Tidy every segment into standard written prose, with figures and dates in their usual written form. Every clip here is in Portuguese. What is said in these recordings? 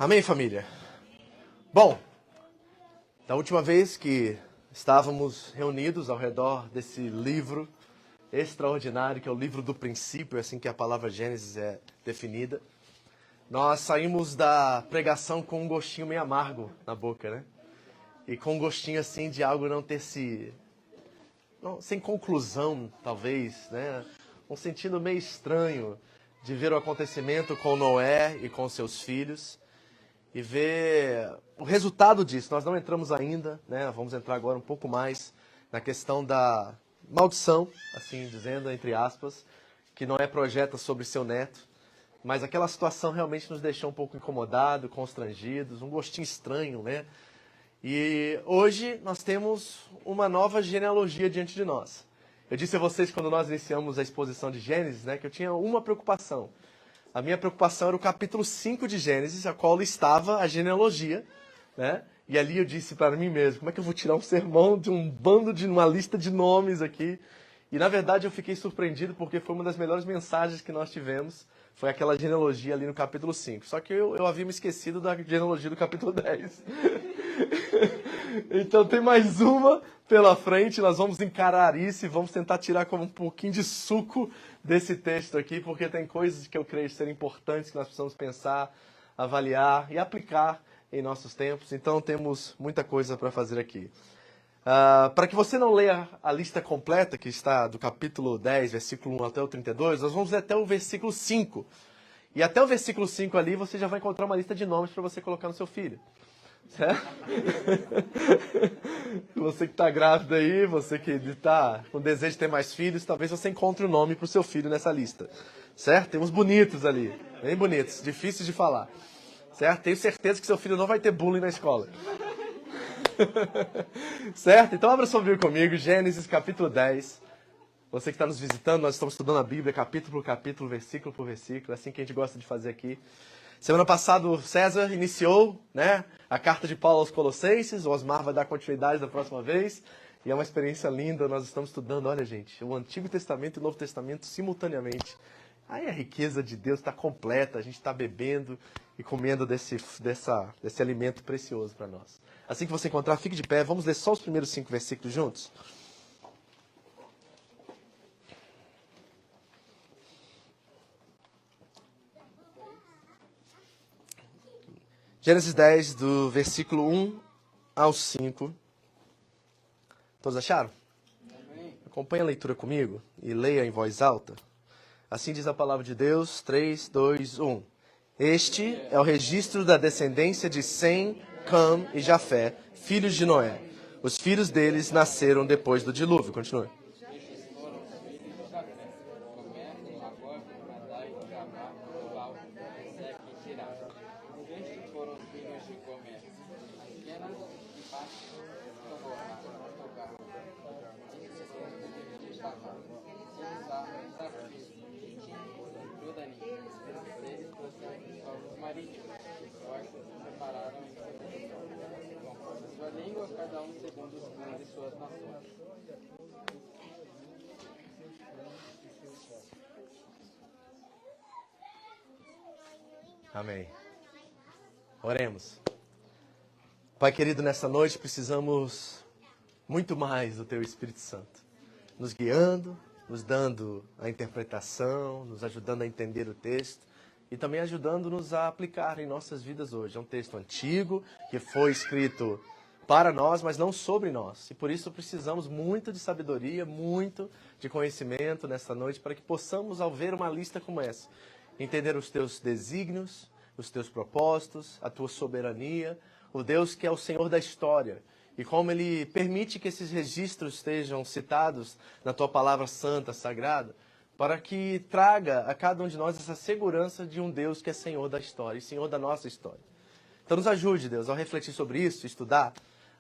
Amém, família? Bom, da última vez que estávamos reunidos ao redor desse livro extraordinário, que é o livro do princípio, é assim que a palavra Gênesis é definida, nós saímos da pregação com um gostinho meio amargo na boca, né? E com um gostinho assim de algo sem conclusão, talvez, né? Um sentido meio estranho de ver o acontecimento com Noé e com seus filhos. E ver o resultado disso. Nós não entramos ainda, né? Vamos entrar agora um pouco mais na questão da maldição, assim dizendo, entre aspas, que Noé projeta sobre seu neto. Mas aquela situação realmente nos deixou um pouco incomodados, constrangidos, um gostinho estranho, né? E hoje nós temos uma nova genealogia diante de nós. Eu disse a vocês quando nós iniciamos a exposição de Gênesis, né, que eu tinha uma preocupação. A minha preocupação era o capítulo 5 de Gênesis, a qual estava a genealogia, né? E ali eu disse para mim mesmo, como é que eu vou tirar um sermão de um bando de uma lista de nomes aqui? E na verdade eu fiquei surpreendido porque foi uma das melhores mensagens que nós tivemos, foi aquela genealogia ali no capítulo 5. Só que eu havia me esquecido da genealogia do capítulo 10. Então tem mais uma pela frente, nós vamos encarar isso e vamos tentar tirar como um pouquinho de suco desse texto aqui, porque tem coisas que eu creio serem importantes que nós precisamos pensar, avaliar e aplicar em nossos tempos. Então temos muita coisa para fazer aqui. Para que você não leia a lista completa, que está do capítulo 10, versículo 1 até o 32, nós vamos ler até o versículo 5. E até o versículo 5 ali você já vai encontrar uma lista de nomes para você colocar no seu filho. Certo? Você que está grávida aí, você que está com desejo de ter mais filhos, talvez você encontre o nome para o seu filho nessa lista. Certo? Tem uns bonitos ali, bem bonitos, difíceis de falar. Certo? Tenho certeza que seu filho não vai ter bullying na escola. Certo? Então abra sua Bíblia comigo, Gênesis capítulo 10. Você que está nos visitando, nós estamos estudando a Bíblia capítulo por capítulo, versículo por versículo, é assim que a gente gosta de fazer aqui. Semana passada o César iniciou, né, a carta de Paulo aos Colossenses, o Osmar vai dar continuidade da próxima vez, e é uma experiência linda, nós estamos estudando, olha gente, o Antigo Testamento e o Novo Testamento simultaneamente. Aí a riqueza de Deus está completa, a gente está bebendo e comendo desse alimento precioso para nós. Assim que você encontrar, fique de pé, vamos ler só os primeiros 5 versículos juntos? Gênesis 10, do versículo 1 ao 5. Todos acharam? Acompanhe a leitura comigo e leia em voz alta. Assim diz a palavra de Deus, 3, 2, 1. Este é o registro da descendência de Sem, Cam e Jafé, filhos de Noé. Os filhos deles nasceram depois do dilúvio. Continue. Cada um segundo os clãs de suas nações. Amém. Oremos. Pai querido, nessa noite precisamos muito mais do Teu Espírito Santo, nos guiando, nos dando a interpretação, nos ajudando a entender o texto e também ajudando-nos a aplicar em nossas vidas hoje. É um texto antigo que foi escrito para nós, mas não sobre nós. E por isso precisamos muito de sabedoria, muito de conhecimento nessa noite, para que possamos, ao ver uma lista como essa, entender os teus desígnios, os teus propósitos, a tua soberania, o Deus que é o Senhor da história, e como Ele permite que esses registros estejam citados na tua palavra santa, sagrada, para que traga a cada um de nós essa segurança de um Deus que é Senhor da história e Senhor da nossa história. Então nos ajude, Deus, ao refletir sobre isso, estudar,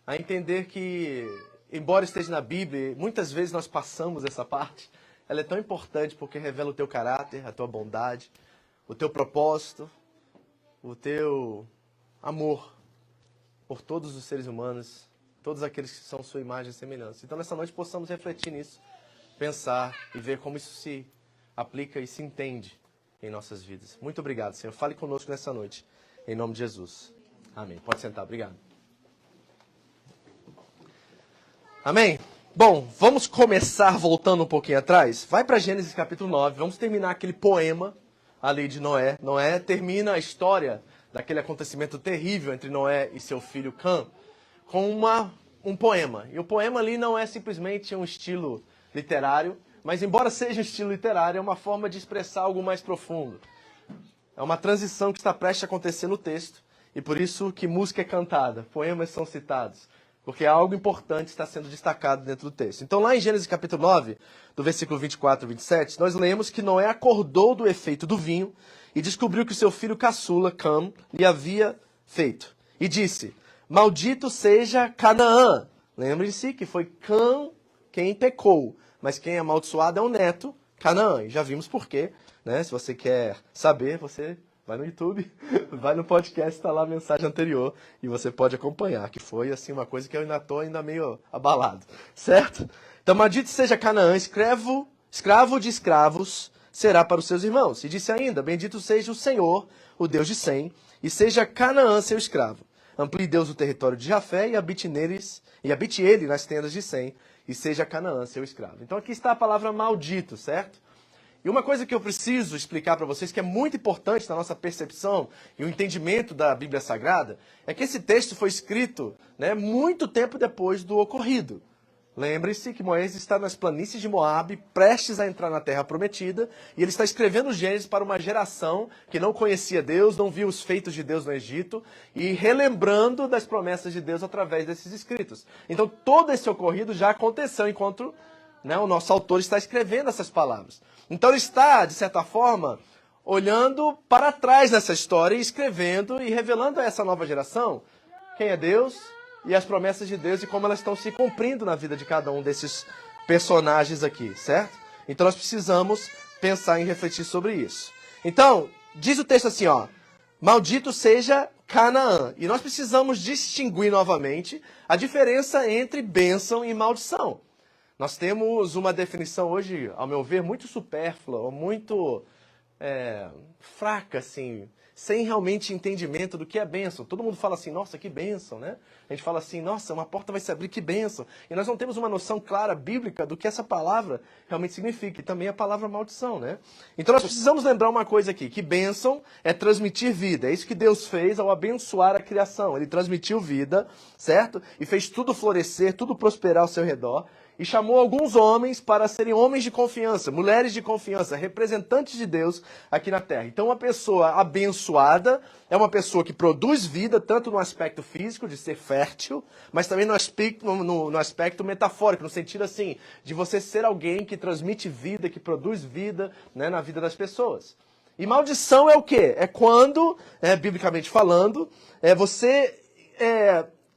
a entender que, embora esteja na Bíblia, muitas vezes nós passamos essa parte, ela é tão importante porque revela o teu caráter, a tua bondade, o teu propósito, o teu amor por todos os seres humanos, todos aqueles que são sua imagem e semelhança. Então nessa noite possamos refletir nisso, pensar e ver como isso se aplica e se entende em nossas vidas. Muito obrigado, Senhor. Fale conosco nessa noite. em nome de Jesus. Amém. Pode sentar, obrigado. Amém? Bom, vamos começar voltando um pouquinho atrás. Vai para Gênesis capítulo 9, vamos terminar aquele poema ali de Noé. Noé termina a história daquele acontecimento terrível entre Noé e seu filho Cã com um poema. E o poema ali não é simplesmente um estilo literário, mas embora seja um estilo literário, é uma forma de expressar algo mais profundo. É uma transição que está prestes a acontecer no texto, e por isso que música é cantada, poemas são citados, porque algo importante está sendo destacado dentro do texto. Então lá em Gênesis capítulo 9, do versículo 24 e 27, nós lemos que Noé acordou do efeito do vinho e descobriu que seu filho caçula, Cã, lhe havia feito. E disse, maldito seja Canaã. Lembre-se que foi Cã quem pecou, mas quem é amaldiçoado é o neto, Canaã. E já vimos por quê, né? Se você quer saber, você vai no YouTube, vai no podcast, está lá a mensagem anterior e você pode acompanhar, que foi assim uma coisa que eu ainda estou meio abalado, certo? Então, maldito seja Canaã, escravo de escravos será para os seus irmãos. E disse ainda, bendito seja o Senhor, o Deus de Sem, e seja Canaã seu escravo. Amplie Deus o território de Jafé e habite ele nas tendas de Sem, e seja Canaã seu escravo. Então aqui está a palavra maldito, certo? E uma coisa que eu preciso explicar para vocês, que é muito importante na nossa percepção e o entendimento da Bíblia Sagrada, é que esse texto foi escrito, né, muito tempo depois do ocorrido. Lembre-se que Moisés está nas planícies de Moabe, prestes a entrar na Terra Prometida, e ele está escrevendo Gênesis para uma geração que não conhecia Deus, não viu os feitos de Deus no Egito, e relembrando das promessas de Deus através desses escritos. Então todo esse ocorrido já aconteceu enquanto, né, o nosso autor está escrevendo essas palavras. Então ele está, de certa forma, olhando para trás nessa história e escrevendo e revelando a essa nova geração quem é Deus e as promessas de Deus e como elas estão se cumprindo na vida de cada um desses personagens aqui, certo? Então nós precisamos pensar e refletir sobre isso. Então, diz o texto assim, ó, maldito seja Canaã. E nós precisamos distinguir novamente a diferença entre bênção e maldição. Nós temos uma definição hoje, ao meu ver, muito supérflua, muito fraca, assim, sem realmente entendimento do que é bênção. Todo mundo fala assim, nossa, que bênção, né? A gente fala assim, nossa, uma porta vai se abrir, que bênção. E nós não temos uma noção clara, bíblica, do que essa palavra realmente significa. E também a palavra maldição, né? Então nós precisamos lembrar uma coisa aqui, que bênção é transmitir vida. É isso que Deus fez ao abençoar a criação. Ele transmitiu vida, certo? E fez tudo florescer, tudo prosperar ao seu redor. E chamou alguns homens para serem homens de confiança, mulheres de confiança, representantes de Deus aqui na Terra. Então, uma pessoa abençoada é uma pessoa que produz vida, tanto no aspecto físico, de ser fértil, mas também no aspecto metafórico, no sentido assim, de você ser alguém que transmite vida, que produz vida, né, na vida das pessoas. E maldição é o quê? É quando, biblicamente falando, você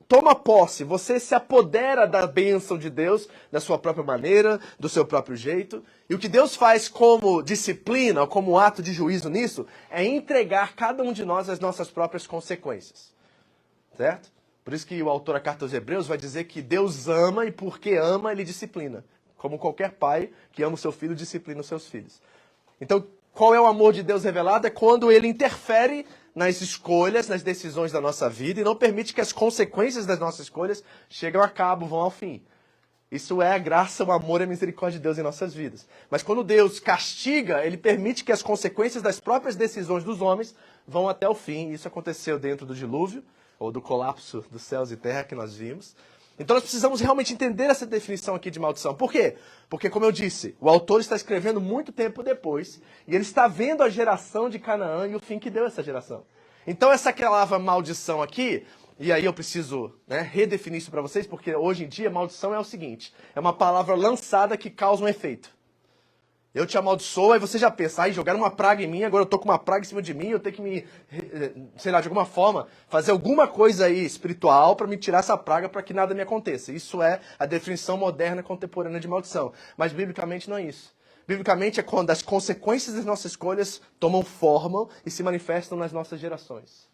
toma posse, você se apodera da bênção de Deus, da sua própria maneira, do seu próprio jeito. E o que Deus faz como disciplina, ou como ato de juízo nisso, é entregar cada um de nós as nossas próprias consequências. Certo? Por isso que o autor da Carta aos Hebreus vai dizer que Deus ama e porque ama, ele disciplina. Como qualquer pai que ama o seu filho, disciplina os seus filhos. Então, qual é o amor de Deus revelado? É quando ele interfere nas escolhas, nas decisões da nossa vida e não permite que as consequências das nossas escolhas cheguem a cabo, vão ao fim. Isso é a graça, o amor e a misericórdia de Deus em nossas vidas. Mas quando Deus castiga, ele permite que as consequências das próprias decisões dos homens vão até o fim. Isso aconteceu dentro do dilúvio, ou do colapso dos céus e terra que nós vimos. Então nós precisamos realmente entender essa definição aqui de maldição. Por quê? Porque, como eu disse, o autor está escrevendo muito tempo depois, e ele está vendo a geração de Canaã e o fim que deu essa geração. Então essa palavra maldição aqui, e aí eu preciso, redefinir isso para vocês, porque hoje em dia maldição é o seguinte, é uma palavra lançada que causa um efeito. Eu te amaldiçoo, aí você já pensa, jogaram uma praga em mim, agora eu tô com uma praga em cima de mim, eu tenho que me, sei lá, de alguma forma, fazer alguma coisa aí espiritual para me tirar essa praga para que nada me aconteça. Isso é a definição moderna contemporânea de maldição. Mas biblicamente não é isso. Biblicamente é quando as consequências das nossas escolhas tomam forma e se manifestam nas nossas gerações.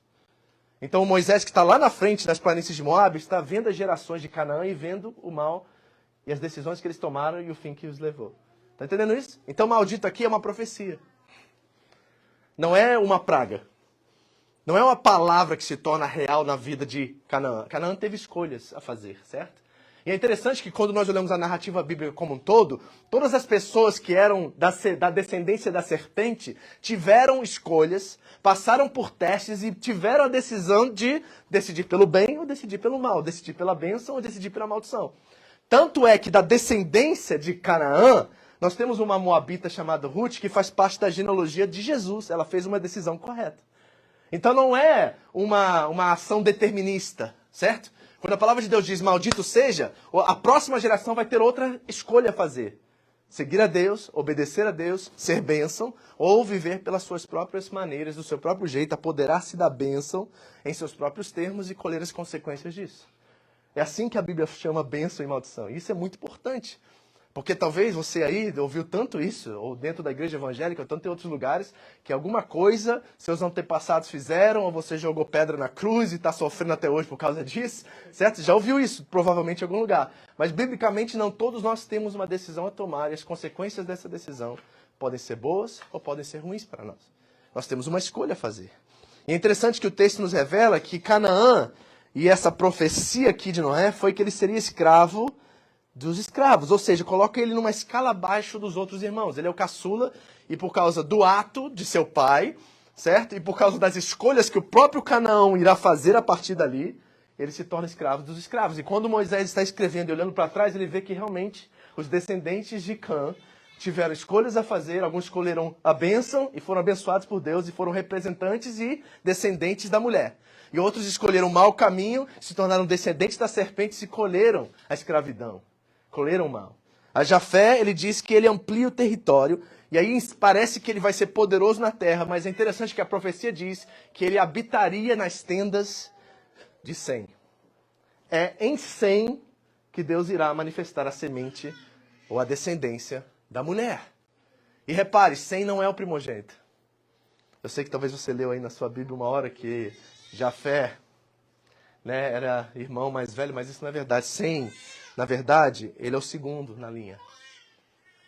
Então Moisés, que está lá na frente das planícies de Moabe, está vendo as gerações de Canaã e vendo o mal e as decisões que eles tomaram e o fim que os levou. Está entendendo isso? Então, maldito aqui é uma profecia. Não é uma praga. Não é uma palavra que se torna real na vida de Canaã. Canaã teve escolhas a fazer, certo? E é interessante que quando nós olhamos a narrativa bíblica como um todo, todas as pessoas que eram da descendência da serpente tiveram escolhas, passaram por testes e tiveram a decisão de decidir pelo bem ou decidir pelo mal, decidir pela bênção ou decidir pela maldição. Tanto é que da descendência de Canaã, nós temos uma moabita chamada Ruth que faz parte da genealogia de Jesus. Ela fez uma decisão correta. Então não é uma ação determinista, certo? Quando a palavra de Deus diz maldito seja, a próxima geração vai ter outra escolha a fazer. Seguir a Deus, obedecer a Deus, ser bênção, ou viver pelas suas próprias maneiras, do seu próprio jeito, apoderar-se da bênção em seus próprios termos e colher as consequências disso. É assim que a Bíblia chama bênção e maldição. E isso é muito importante. Porque talvez você aí ouviu tanto isso, ou dentro da igreja evangélica, ou tanto em outros lugares, que alguma coisa seus antepassados fizeram, ou você jogou pedra na cruz e está sofrendo até hoje por causa disso, certo? Já ouviu isso, provavelmente, em algum lugar. Mas, biblicamente, não todos nós temos uma decisão a tomar, e as consequências dessa decisão podem ser boas ou podem ser ruins para nós. Nós temos uma escolha a fazer. E é interessante que o texto nos revela que Canaã, e essa profecia aqui de Noé, foi que ele seria escravo dos escravos, ou seja, coloca ele numa escala abaixo dos outros irmãos. Ele é o caçula e por causa do ato de seu pai, certo? E por causa das escolhas que o próprio Canaã irá fazer a partir dali, ele se torna escravo dos escravos. E quando Moisés está escrevendo e olhando para trás, ele vê que realmente os descendentes de Cã tiveram escolhas a fazer, alguns escolheram a bênção e foram abençoados por Deus e foram representantes e descendentes da mulher. E outros escolheram o mau caminho, se tornaram descendentes da serpente e colheram a escravidão. Colheram o mal. A Jafé, ele diz que ele amplia o território, e aí parece que ele vai ser poderoso na terra, mas é interessante que a profecia diz que ele habitaria nas tendas de Sem. É em Sem que Deus irá manifestar a semente ou a descendência da mulher. E repare, Sem não é o primogênito. Eu sei que talvez você leu aí na sua Bíblia uma hora que Jafé, né, era irmão mais velho, mas isso não é verdade. Sem, na verdade, ele é o segundo na linha.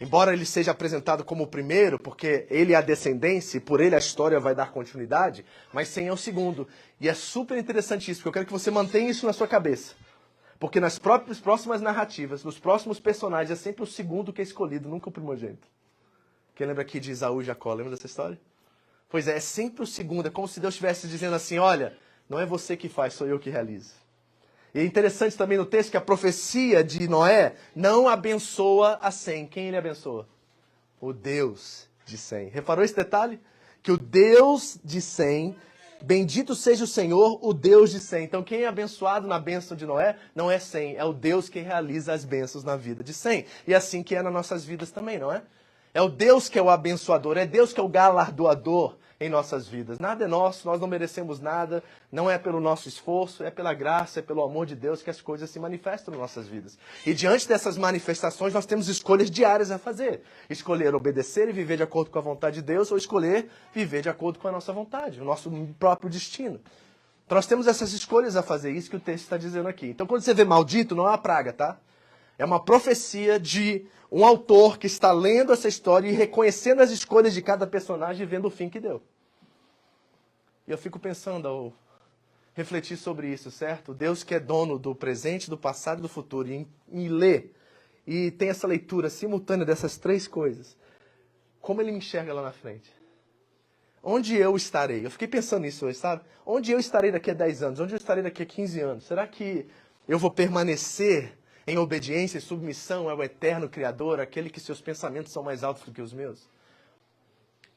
Embora ele seja apresentado como o primeiro, porque ele é a descendência e por ele a história vai dar continuidade, mas Sem é o segundo. E é super interessante isso, porque eu quero que você mantenha isso na sua cabeça. Porque nas próximas narrativas, nos próximos personagens, é sempre o segundo que é escolhido, nunca o primogênito. Quem lembra aqui de Esaú e Jacó? Lembra dessa história? Pois é sempre o segundo. É como se Deus estivesse dizendo assim, olha, não é você que faz, sou eu que realizo. E é interessante também no texto que a profecia de Noé não abençoa a Sem. Quem ele abençoa? O Deus de Sem. Reparou esse detalhe? Que o Deus de Sem, bendito seja o Senhor, o Deus de Sem. Então quem é abençoado na bênção de Noé não é Sem, é o Deus que realiza as bênçãos na vida de Sem. E assim que é nas nossas vidas também, não é? É o Deus que é o abençoador, é Deus que é o galardoador em nossas vidas. Nada é nosso, nós não merecemos nada, não é pelo nosso esforço, é pela graça, é pelo amor de Deus que as coisas se manifestam nas nossas vidas. E diante dessas manifestações, nós temos escolhas diárias a fazer. Escolher obedecer e viver de acordo com a vontade de Deus, ou escolher viver de acordo com a nossa vontade, o nosso próprio destino. Então nós temos essas escolhas a fazer, isso que o texto está dizendo aqui. Então quando você vê maldito, não é uma praga, tá? É uma profecia de um autor que está lendo essa história e reconhecendo as escolhas de cada personagem e vendo o fim que deu. E eu fico pensando ao refletir sobre isso, certo? Deus que é dono do presente, do passado e do futuro, e lê, e tem essa leitura simultânea dessas três coisas, como ele me enxerga lá na frente? Onde eu estarei? Eu fiquei pensando nisso hoje, sabe? Onde eu estarei daqui a 10 anos? Onde eu estarei daqui a 15 anos? Será que eu vou permanecer em obediência e submissão ao eterno Criador, aquele que seus pensamentos são mais altos do que os meus?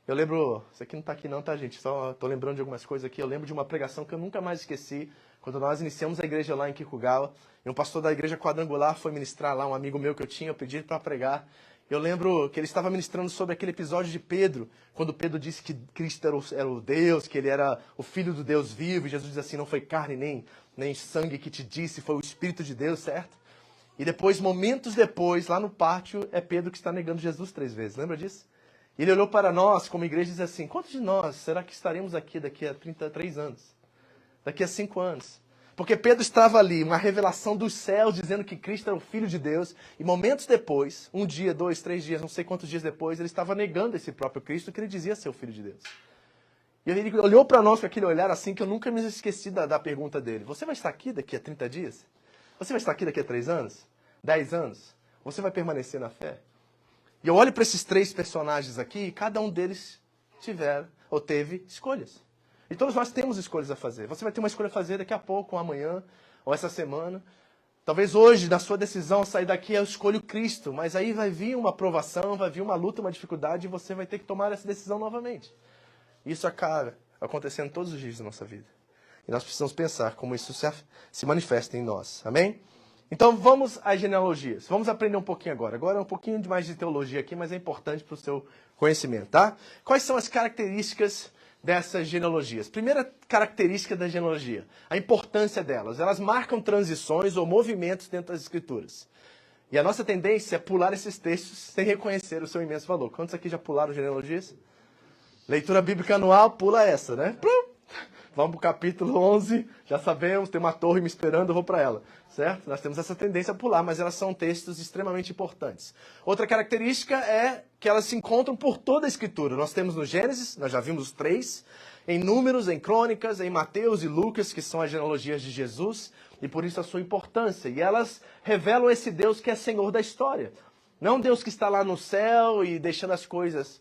Eu lembro, isso aqui não está aqui não, tá, gente? Só estou lembrando de algumas coisas aqui. Eu lembro de uma pregação que eu nunca mais esqueci, quando nós iniciamos a igreja lá em Kikugawa, e um pastor da igreja quadrangular foi ministrar lá, um amigo meu que eu tinha, eu pedi para pregar. Eu lembro que ele estava ministrando sobre aquele episódio de Pedro, quando Pedro disse que Cristo era o Deus, que ele era o Filho do Deus vivo, e Jesus diz assim, não foi carne nem sangue que te disse, foi o Espírito de Deus, certo? E depois, momentos depois, lá no pátio, é Pedro que está negando Jesus 3 vezes, lembra disso? E ele olhou para nós, como igreja, e disse assim, quantos de nós será que estaremos aqui daqui a 33 anos? Daqui a 5 anos? Porque Pedro estava ali, uma revelação dos céus, dizendo que Cristo era o Filho de Deus, e momentos depois, 1 dia, 2, 3 dias, não sei quantos dias depois, ele estava negando esse próprio Cristo, que ele dizia ser o Filho de Deus. E ele olhou para nós com aquele olhar assim que eu nunca me esqueci da pergunta dele. Você vai estar aqui daqui a 30 dias? Você vai estar aqui daqui a 3 anos? 10 anos? Você vai permanecer na fé? E eu olho para esses 3 personagens aqui e cada um deles teve escolhas. E todos nós temos escolhas a fazer. Você vai ter uma escolha a fazer daqui a pouco, ou amanhã, ou essa semana. Talvez hoje, na sua decisão, sair daqui, eu escolho Cristo. Mas aí vai vir uma provação, vai vir uma luta, uma dificuldade, e você vai ter que tomar essa decisão novamente. Isso acaba acontecendo todos os dias da nossa vida. E nós precisamos pensar como isso se manifesta em nós. Amém? Então vamos às genealogias. Vamos aprender um pouquinho agora. Agora é um pouquinho mais de teologia aqui, mas é importante para o seu conhecimento, tá? Quais são as características dessas genealogias? Primeira característica da genealogia, a importância delas. Elas marcam transições ou movimentos dentro das escrituras. E a nossa tendência é pular esses textos sem reconhecer o seu imenso valor. Quantos aqui já pularam genealogias? Leitura bíblica anual, pula essa, né? Vamos para o capítulo 11, já sabemos, tem uma torre me esperando, eu vou para ela, certo? Nós temos essa tendência a pular, mas elas são textos extremamente importantes. Outra característica é que elas se encontram por toda a Escritura. Nós temos no Gênesis, nós já vimos os 3, em Números, em Crônicas, em Mateus e Lucas, que são as genealogias de Jesus, e por isso a sua importância. E elas revelam esse Deus que é Senhor da história. Não um Deus que está lá no céu e deixando as coisas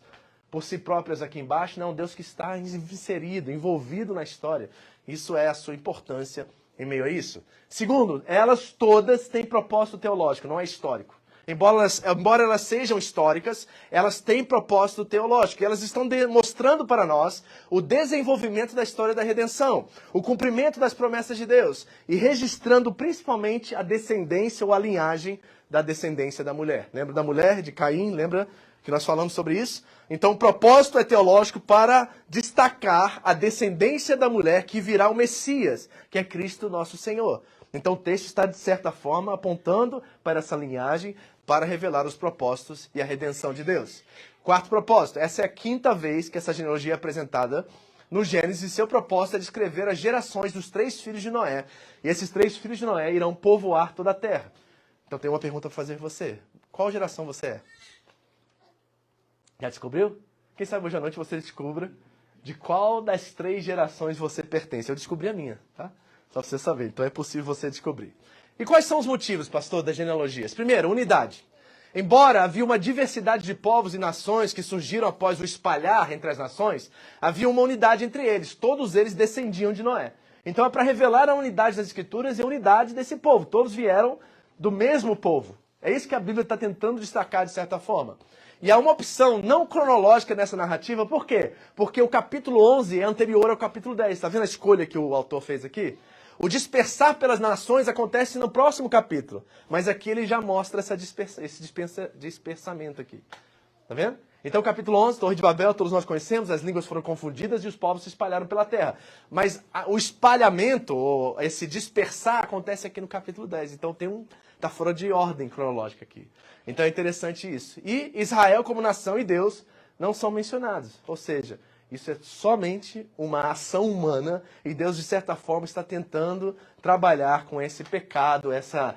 por si próprias aqui embaixo, não, Deus que está inserido, envolvido na história. Isso é a sua importância em meio a isso. Segundo, elas todas têm propósito teológico, não é histórico. Embora elas sejam históricas, elas têm propósito teológico. E elas estão demonstrando para nós o desenvolvimento da história da redenção, o cumprimento das promessas de Deus e registrando principalmente a descendência ou a linhagem da descendência da mulher. Lembra da mulher de Caim? Lembra que nós falamos sobre isso? Então o propósito é teológico para destacar a descendência da mulher que virá o Messias, que é Cristo nosso Senhor. Então o texto está, de certa forma, apontando para essa linhagem para revelar os propósitos e a redenção de Deus. Quarto propósito, essa é a 5ª vez que essa genealogia é apresentada no Gênesis. Seu propósito é descrever as gerações dos 3 filhos de Noé. E esses 3 filhos de Noé irão povoar toda a terra. Então tem uma pergunta para fazer para você. Qual geração você é? Já descobriu? Quem sabe hoje à noite você descubra de qual das 3 gerações você pertence. Eu descobri a minha, tá? Só para você saber. Então é possível você descobrir. E quais são os motivos, pastor, das genealogias? Primeiro, unidade. Embora havia uma diversidade de povos e nações que surgiram após o espalhar entre as nações, havia uma unidade entre eles. Todos eles descendiam de Noé. Então é para revelar a unidade das Escrituras e a unidade desse povo. Todos vieram do mesmo povo. É isso que a Bíblia está tentando destacar de certa forma. E há uma opção não cronológica nessa narrativa, por quê? Porque o capítulo 11 é anterior ao capítulo 10. Está vendo a escolha que o autor fez aqui? O dispersar pelas nações acontece no próximo capítulo, mas aqui ele já mostra esse dispersamento aqui. Está vendo? Então, capítulo 11, Torre de Babel, todos nós conhecemos, as línguas foram confundidas e os povos se espalharam pela terra. Mas o espalhamento, ou esse dispersar, acontece aqui no capítulo 10. Então, está fora de ordem cronológica aqui. Então, é interessante isso. E Israel como nação e Deus não são mencionados. Ou seja, isso é somente uma ação humana e Deus, de certa forma, está tentando trabalhar com esse pecado, essa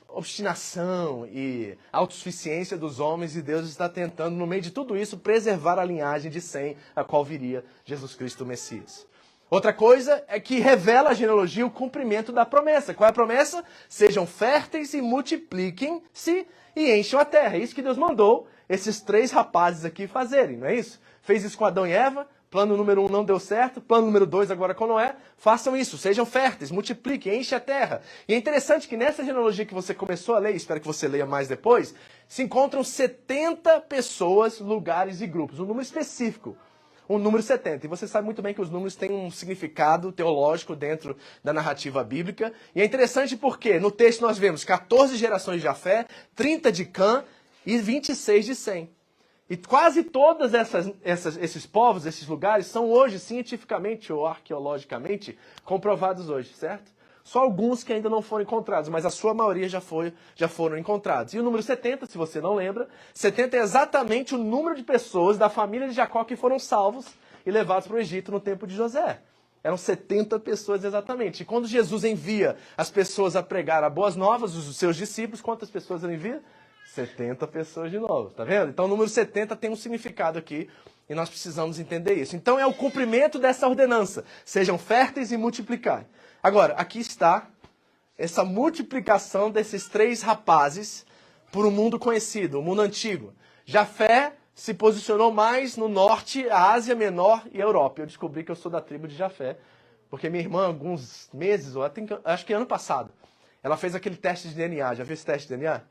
obstinação e autossuficiência dos homens, e Deus está tentando, no meio de tudo isso, preservar a linhagem de Sem, a qual viria Jesus Cristo, o Messias. Outra coisa é que revela a genealogia o cumprimento da promessa. Qual é a promessa? Sejam férteis e multipliquem-se e encham a terra. É isso que Deus mandou esses 3 rapazes aqui fazerem, não é isso? Fez isso com Adão e Eva, plano número 1 não deu certo, plano número 2 agora com Noé. Façam isso, sejam férteis, multipliquem, enchem a terra. E é interessante que nessa genealogia que você começou a ler, espero que você leia mais depois, se encontram 70 pessoas, lugares e grupos, um número específico. O número 70. E você sabe muito bem que os números têm um significado teológico dentro da narrativa bíblica. E é interessante porque no texto nós vemos 14 gerações de Jafé, 30 de Cã e 26 de Sem. E quase todos esses povos, esses lugares, são hoje cientificamente ou arqueologicamente comprovados hoje, certo? Só alguns que ainda não foram encontrados, mas a sua maioria já foram encontrados. E o número 70, se você não lembra, 70 é exatamente o número de pessoas da família de Jacó que foram salvos e levados para o Egito no tempo de José. Eram 70 pessoas exatamente. E quando Jesus envia as pessoas a pregar a boas novas, os seus discípulos, quantas pessoas ele envia? 70 pessoas de novo, tá vendo? Então o número 70 tem um significado aqui e nós precisamos entender isso. Então é o cumprimento dessa ordenança. Sejam férteis e multiplicai. Agora, aqui está essa multiplicação desses 3 rapazes por um mundo conhecido, um mundo antigo. Jafé se posicionou mais no norte, a Ásia Menor e a Europa. Eu descobri que eu sou da tribo de Jafé, porque minha irmã, alguns meses, ou acho que ano passado, ela fez aquele teste de DNA. Já viu esse teste de DNA?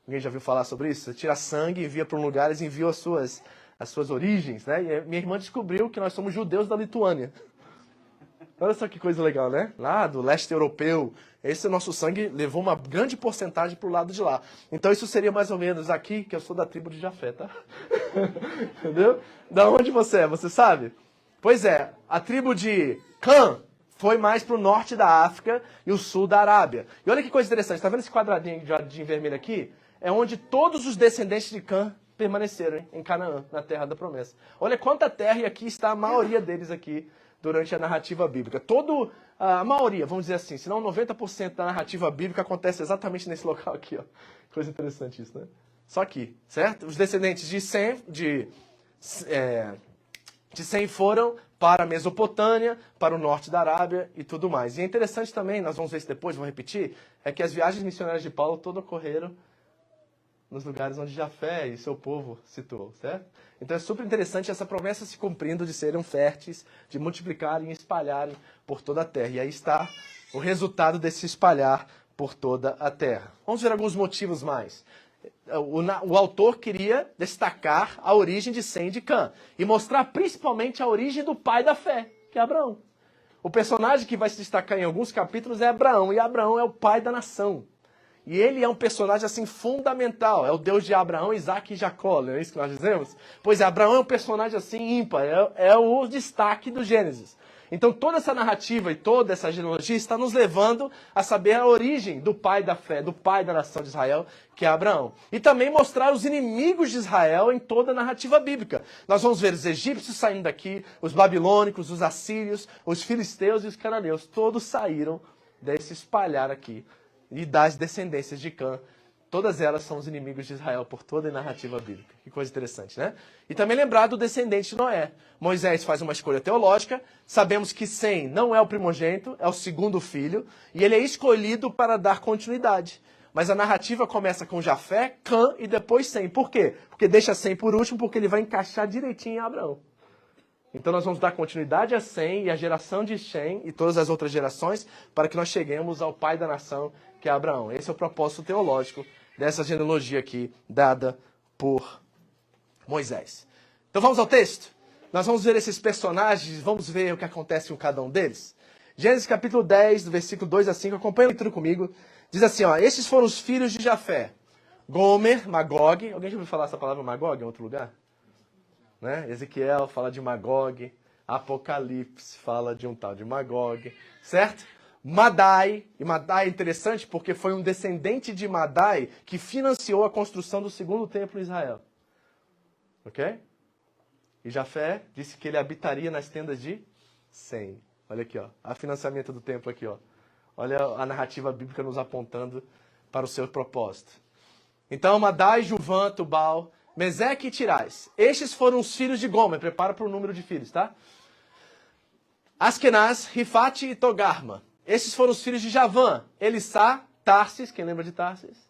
Alguém já ouviu falar sobre isso? Você tira sangue, envia para um lugar, eles enviam as suas origens, né? E minha irmã descobriu que nós somos judeus da Lituânia. Olha só que coisa legal, né? Lá do leste europeu. Esse nosso sangue levou uma grande porcentagem para o lado de lá. Então isso seria mais ou menos aqui, que eu sou da tribo de Jafé, tá? Entendeu? Da onde você é, você sabe? Pois é, a tribo de Cã foi mais para o norte da África e o sul da Arábia. E olha que coisa interessante, tá vendo esse quadradinho de vermelho aqui? É onde todos os descendentes de Cã permaneceram, hein? Em Canaã, na terra da promessa. Olha quanta terra, e aqui está a maioria deles aqui durante a narrativa bíblica. A maioria, vamos dizer assim, se não 90% da narrativa bíblica acontece exatamente nesse local aqui, ó. Coisa interessante isso, né? Só aqui, certo? Os descendentes de Sem foram para a Mesopotâmia, para o norte da Arábia e tudo mais. E é interessante também, nós vamos ver isso depois, vou repetir, é que as viagens missionárias de Paulo todas ocorreram nos lugares onde Jafé e seu povo situou, certo? Então é super interessante essa promessa se cumprindo de serem férteis, de multiplicarem e espalharem por toda a terra. E aí está o resultado desse espalhar por toda a terra. Vamos ver alguns motivos mais. O autor queria destacar a origem de Sem e de Cã e mostrar principalmente a origem do pai da fé, que é Abraão. O personagem que vai se destacar em alguns capítulos é Abraão, e Abraão é o pai da nação. E ele é um personagem assim fundamental, é o Deus de Abraão, Isaac e Jacó, não é isso que nós dizemos? Pois é, Abraão é um personagem assim ímpar, é o destaque do Gênesis. Então toda essa narrativa e toda essa genealogia está nos levando a saber a origem do pai da fé, do pai da nação de Israel, que é Abraão. E também mostrar os inimigos de Israel em toda a narrativa bíblica. Nós vamos ver os egípcios saindo daqui, os babilônicos, os assírios, os filisteus e os cananeus, todos saíram desse espalhar aqui. E das descendências de Cã, todas elas são os inimigos de Israel por toda a narrativa bíblica. Que coisa interessante, né? E também lembrar do descendente de Noé. Moisés faz uma escolha teológica, sabemos que Sem não é o primogênito, é o segundo filho, e ele é escolhido para dar continuidade. Mas a narrativa começa com Jafé, Cã e depois Sem. Por quê? Porque deixa Sem por último, porque ele vai encaixar direitinho em Abraão. Então nós vamos dar continuidade a Sem e a geração de Sem e todas as outras gerações para que nós cheguemos ao pai da nação, que é Abraão. Esse é o propósito teológico dessa genealogia aqui, dada por Moisés. Então vamos ao texto? Nós vamos ver esses personagens, vamos ver o que acontece com cada um deles. Gênesis capítulo 10, do versículo 2 a 5, acompanha a leitura comigo. Diz assim, ó, estes foram os filhos de Jafé. Gomer, Magog. Alguém já ouviu falar essa palavra Magog em outro lugar? Né? Ezequiel fala de Magog, Apocalipse fala de um tal de Magog, certo? Madai, e Madai é interessante porque foi um descendente de Madai que financiou a construção do segundo templo em Israel. Ok? E Jafé disse que ele habitaria nas tendas de Sem. Olha aqui, ó, o financiamento do templo aqui, ó. Olha a narrativa bíblica nos apontando para o seu propósito. Então, Madai, Juvã, Tubal, Meseque e Tirais. Estes foram os filhos de Gomer. Prepara para o número de filhos, tá? Askenaz, Rifate e Togarma. Estes foram os filhos de Javã. Elissá, Tarsis. Quem lembra de Tarsis?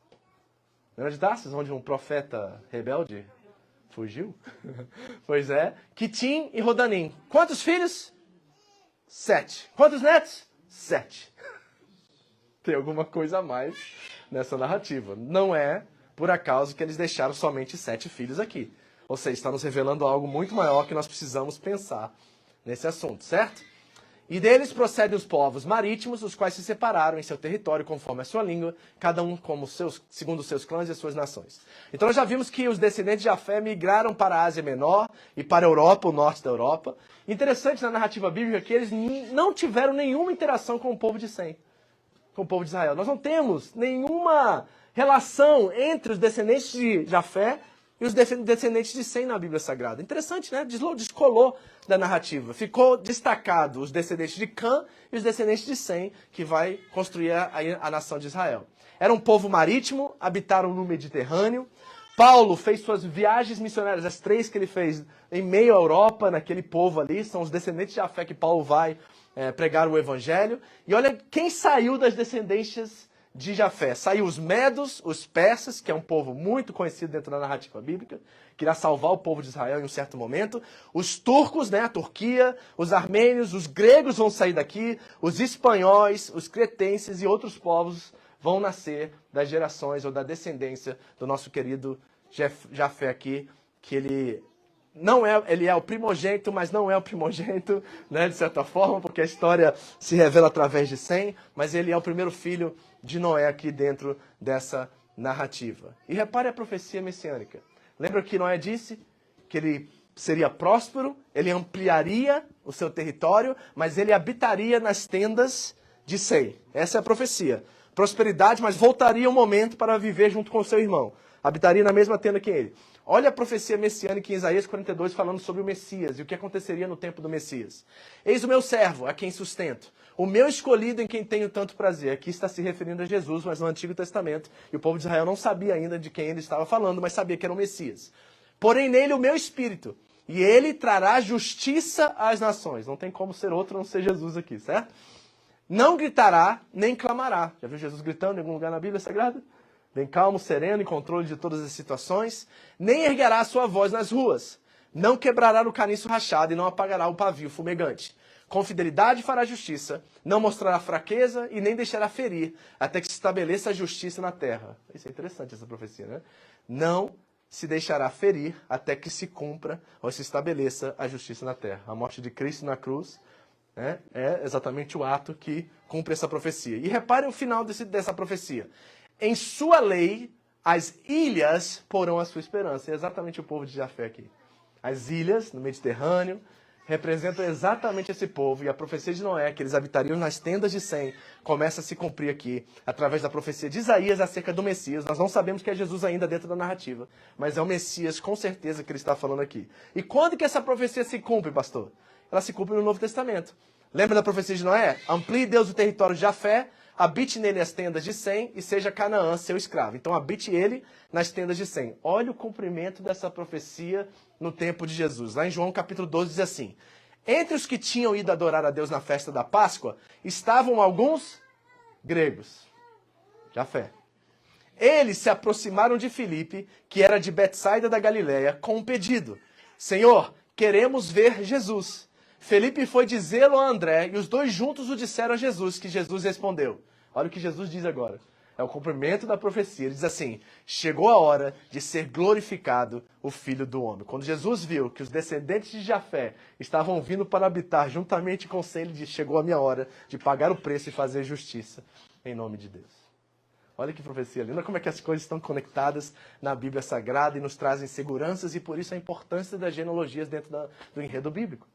Lembra de Tarsis? Onde um profeta rebelde fugiu? Pois é. Quitim e Rodanim. Quantos filhos? 7. Quantos netos? 7. Tem alguma coisa a mais nessa narrativa. Não é por acaso que eles deixaram somente 7 filhos aqui. Ou seja, está nos revelando algo muito maior que nós precisamos pensar nesse assunto, certo? E deles procedem os povos marítimos, os quais se separaram em seu território conforme a sua língua, cada um segundo os seus clãs e as suas nações. Então nós já vimos que os descendentes de Jafé migraram para a Ásia Menor e para a Europa, o norte da Europa. Interessante na narrativa bíblica que eles não tiveram nenhuma interação com o povo de Sem, com o povo de Israel. Nós não temos nenhuma relação entre os descendentes de Jafé e os descendentes de Sem na Bíblia Sagrada. Interessante, né? Descolou da narrativa. Ficou destacado os descendentes de Cã e os descendentes de Sem, que vai construir a nação de Israel. Era um povo marítimo, habitaram no Mediterrâneo. Paulo fez suas viagens missionárias, as 3 que ele fez em meio à Europa, naquele povo ali, são os descendentes de Jafé que Paulo vai pregar o evangelho. E olha quem saiu das descendências de Jafé. Saiu os medos, os persas, que é um povo muito conhecido dentro da narrativa bíblica, que irá salvar o povo de Israel em um certo momento. Os turcos, né, a Turquia, os armênios, os gregos vão sair daqui, os espanhóis, os cretenses e outros povos vão nascer das gerações ou da descendência do nosso querido Jafé aqui, que ele é o primogênito, mas não é o primogênito, né, de certa forma, porque a história se revela através de Sem, mas ele é o primeiro filho de Noé aqui dentro dessa narrativa. E repare a profecia messiânica. Lembra que Noé disse que ele seria próspero, ele ampliaria o seu território, mas ele habitaria nas tendas de Sem. Essa é a profecia. Prosperidade, mas voltaria um momento para viver junto com o seu irmão. Habitaria na mesma tenda que ele. Olha a profecia messiânica em Isaías 42 falando sobre o Messias e o que aconteceria no tempo do Messias. Eis o meu servo, a quem sustento. O meu escolhido em quem tenho tanto prazer. Aqui está se referindo a Jesus, mas no Antigo Testamento. E o povo de Israel não sabia ainda de quem ele estava falando, mas sabia que era o Messias. Porém nele o meu espírito. E ele trará justiça às nações. Não tem como ser outro a não ser Jesus aqui, certo? Não gritará, nem clamará. Já viu Jesus gritando em algum lugar na Bíblia Sagrada? Bem calmo, sereno, em controle de todas as situações. Nem erguerá a sua voz nas ruas. Não quebrará o caniço rachado e não apagará o pavio fumegante. Com fidelidade fará justiça, não mostrará fraqueza e nem deixará ferir, até que se estabeleça a justiça na terra. Isso é interessante, essa profecia, né? Não se deixará ferir até que se cumpra ou se estabeleça a justiça na terra. A morte de Cristo na cruz é exatamente o ato que cumpre essa profecia. E repare o final dessa profecia. Em sua lei, as ilhas porão a sua esperança. É exatamente o povo de Jafé aqui. As ilhas, no Mediterrâneo, representam exatamente esse povo. E a profecia de Noé, que eles habitariam nas tendas de Sem, começa a se cumprir aqui, através da profecia de Isaías acerca do Messias. Nós não sabemos que é Jesus ainda dentro da narrativa, mas é o Messias, com certeza, que ele está falando aqui. E quando que essa profecia se cumpre, pastor? Ela se cumpre no Novo Testamento. Lembra da profecia de Noé? Amplie Deus o território de Jafé, habite nele as tendas de Sem e seja Canaã seu escravo. Então habite ele nas tendas de Sem. Olha o cumprimento dessa profecia no tempo de Jesus. Lá em João capítulo 12 diz assim: entre os que tinham ido adorar a Deus na festa da Páscoa, estavam alguns gregos. Jafé. Eles se aproximaram de Filipe, que era de Betsaida da Galileia, com um pedido: Senhor, queremos ver Jesus. Felipe foi dizê-lo a André, e os dois juntos o disseram a Jesus, que Jesus respondeu. Olha o que Jesus diz agora. É o cumprimento da profecia. Ele diz assim: chegou a hora de ser glorificado o Filho do Homem. Quando Jesus viu que os descendentes de Jafé estavam vindo para habitar juntamente com Sem, ele disse: chegou a minha hora de pagar o preço e fazer justiça em nome de Deus. Olha que profecia linda, como é que as coisas estão conectadas na Bíblia Sagrada e nos trazem seguranças, e por isso a importância das genealogias dentro do enredo bíblico.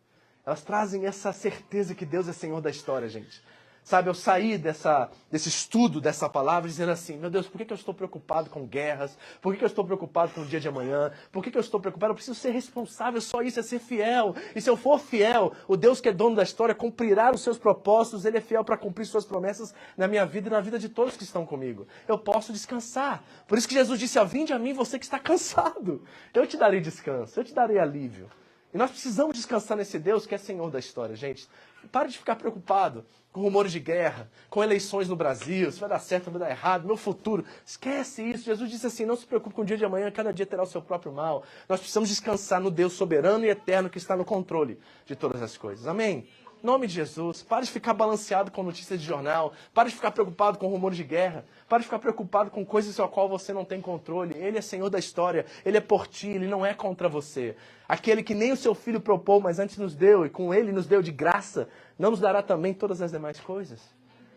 Elas trazem essa certeza que Deus é Senhor da história, gente. Sabe, eu saí desse estudo, dessa palavra, dizendo assim: meu Deus, por que eu estou preocupado com guerras? Por que eu estou preocupado com o dia de amanhã? Por que eu estou preocupado? Eu preciso ser responsável, só isso é ser fiel. E se eu for fiel, o Deus que é dono da história cumprirá os seus propósitos, ele é fiel para cumprir suas promessas na minha vida e na vida de todos que estão comigo. Eu posso descansar. Por isso que Jesus disse: vinde a mim, você que está cansado. Eu te darei descanso, eu te darei alívio. E nós precisamos descansar nesse Deus que é Senhor da história, gente. Pare de ficar preocupado com rumores de guerra, com eleições no Brasil, se vai dar certo, vai dar errado, meu futuro. Esquece isso. Jesus disse assim: não se preocupe com o dia de amanhã, cada dia terá o seu próprio mal. Nós precisamos descansar no Deus soberano e eterno que está no controle de todas as coisas. Amém? Em nome de Jesus, pare de ficar balanceado com notícias de jornal, pare de ficar preocupado com rumores de guerra, pare de ficar preocupado com coisas com as quais você não tem controle. Ele é Senhor da história, Ele é por ti, Ele não é contra você. Aquele que nem o seu filho propôs, mas antes nos deu, e com Ele nos deu de graça, não nos dará também todas as demais coisas?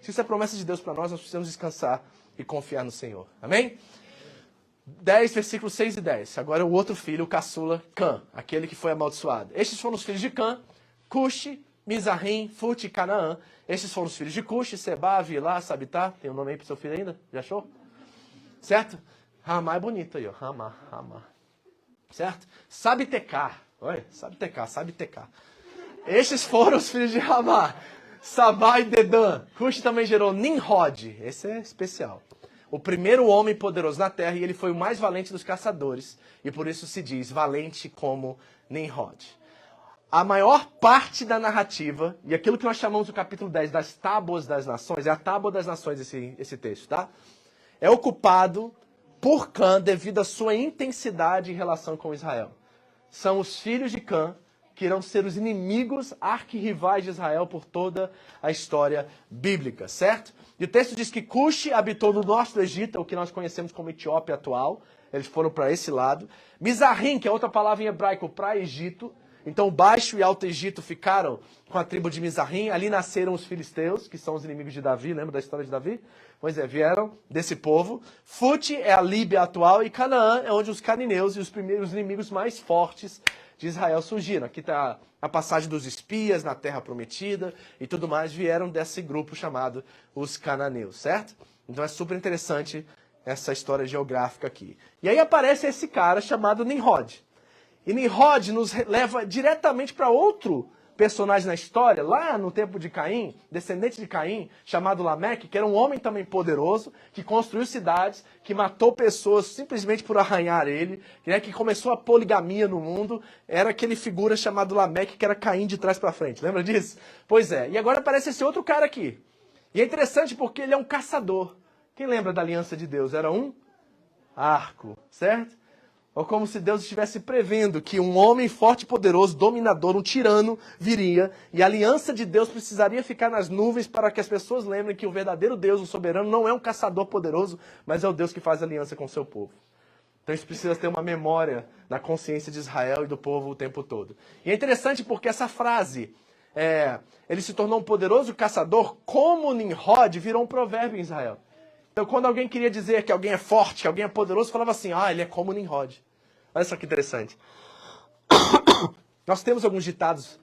Se isso é promessa de Deus para nós precisamos descansar e confiar no Senhor. Amém? 10, versículos 6 e 10. Agora o outro filho, o caçula, Cã, aquele que foi amaldiçoado. Estes foram os filhos de Cã: Cuxi, Mizarrim, Fut e Canaã. Esses foram os filhos de Cuxi: Sebá, Vilá, Sabitá. Tem um nome aí para o seu filho ainda? Já achou? Certo? Ramá é bonito aí, ó. Ramá. Certo? Sabitecar. Olha, Sabitecar. Estes foram os filhos de Ramá: Sabá e Dedã. Cuxi também gerou Nimrod. Esse é especial. o primeiro homem poderoso na terra, e ele foi o mais valente dos caçadores. E por isso se diz valente como Nimrod. A maior parte da narrativa, e aquilo que nós chamamos no capítulo 10 das tábuas das nações, é a tábua das nações esse texto, tá? É ocupado por Cã devido à sua intensidade em relação com Israel. São os filhos de Cã que irão ser os inimigos arquirrivais de Israel por toda a história bíblica, certo? E o texto diz que Cuxi habitou no norte do Egito, o que nós conhecemos como Etiópia atual. Eles foram para esse lado. Mizarrim, que é outra palavra em hebraico para Egito. Então, Baixo e Alto Egito ficaram com a tribo de Mizarrim. Ali nasceram os filisteus, que são os inimigos de Davi. Lembra da história de Davi? Pois é, vieram desse povo. Fute é a Líbia atual e Canaã é onde os cananeus e os primeiros inimigos mais fortes de Israel surgiram. Aqui está a passagem dos espias na Terra Prometida e tudo mais, vieram desse grupo chamado os cananeus, certo? Então é super interessante essa história geográfica aqui. E aí aparece esse cara chamado Nimrod. E Nimrod nos leva diretamente para outro personagem na história, lá no tempo de Caim, descendente de Caim, chamado Lameque, que era um homem também poderoso, que construiu cidades, que matou pessoas simplesmente por arranhar ele, né, que começou a poligamia no mundo. Era aquele figura chamado Lameque, que era Caim de trás para frente. Lembra disso? Pois é. E agora aparece esse outro cara aqui. E é interessante porque ele é um caçador. Quem lembra da aliança de Deus? Era um arco, certo? Ou como se Deus estivesse prevendo que um homem forte e poderoso, dominador, um tirano, viria. E a aliança de Deus precisaria ficar nas nuvens para que as pessoas lembrem que o verdadeiro Deus, o soberano, não é um caçador poderoso, mas é o Deus que faz aliança com o seu povo. Então isso precisa ter uma memória na consciência de Israel e do povo o tempo todo. E é interessante porque essa frase, ele se tornou um poderoso caçador, como Nimrod, virou um provérbio em Israel. Então quando alguém queria dizer que alguém é forte, que alguém é poderoso, falava assim, ele é como Nimrod. Olha só que interessante. Nós temos alguns ditados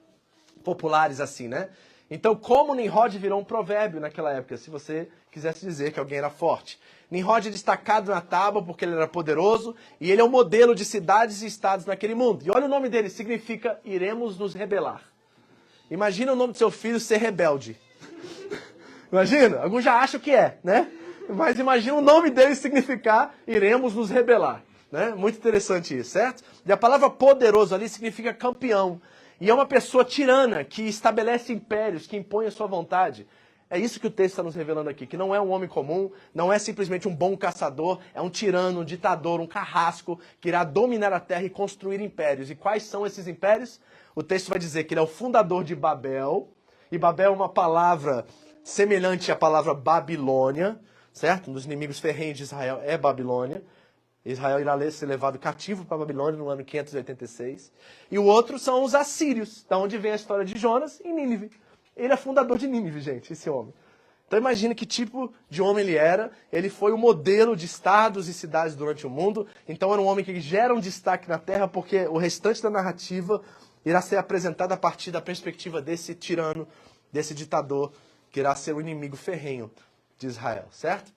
populares assim, né? Então, como Nimrod virou um provérbio naquela época, se você quisesse dizer que alguém era forte. Nimrod é destacado na tábua porque ele era poderoso e ele é o modelo de cidades e estados naquele mundo. E olha o nome dele, significa iremos nos rebelar. Imagina o nome do seu filho ser rebelde. Imagina, alguns já acham que é, né? Mas imagina o nome dele significar iremos nos rebelar. Né? Muito interessante isso, certo? E a palavra poderoso ali significa campeão. E é uma pessoa tirana que estabelece impérios, que impõe a sua vontade. É isso que o texto está nos revelando aqui, que não é um homem comum, não é simplesmente um bom caçador, é um tirano, um ditador, um carrasco, que irá dominar a terra e construir impérios. E quais são esses impérios? O texto vai dizer que ele é o fundador de Babel, e Babel é uma palavra semelhante à palavra Babilônia, certo? Um dos inimigos ferrenhos de Israel é Babilônia. Israel irá ser levado cativo para a Babilônia no ano 586. E o outro são os assírios, da onde vem a história de Jonas e Nínive. Ele é fundador de Nínive, gente, esse homem. Então imagina que tipo de homem ele era. Ele foi o modelo de estados e cidades durante o mundo. Então era um homem que gera um destaque na terra, porque o restante da narrativa irá ser apresentado a partir da perspectiva desse tirano, desse ditador, que irá ser o inimigo ferrenho de Israel, certo?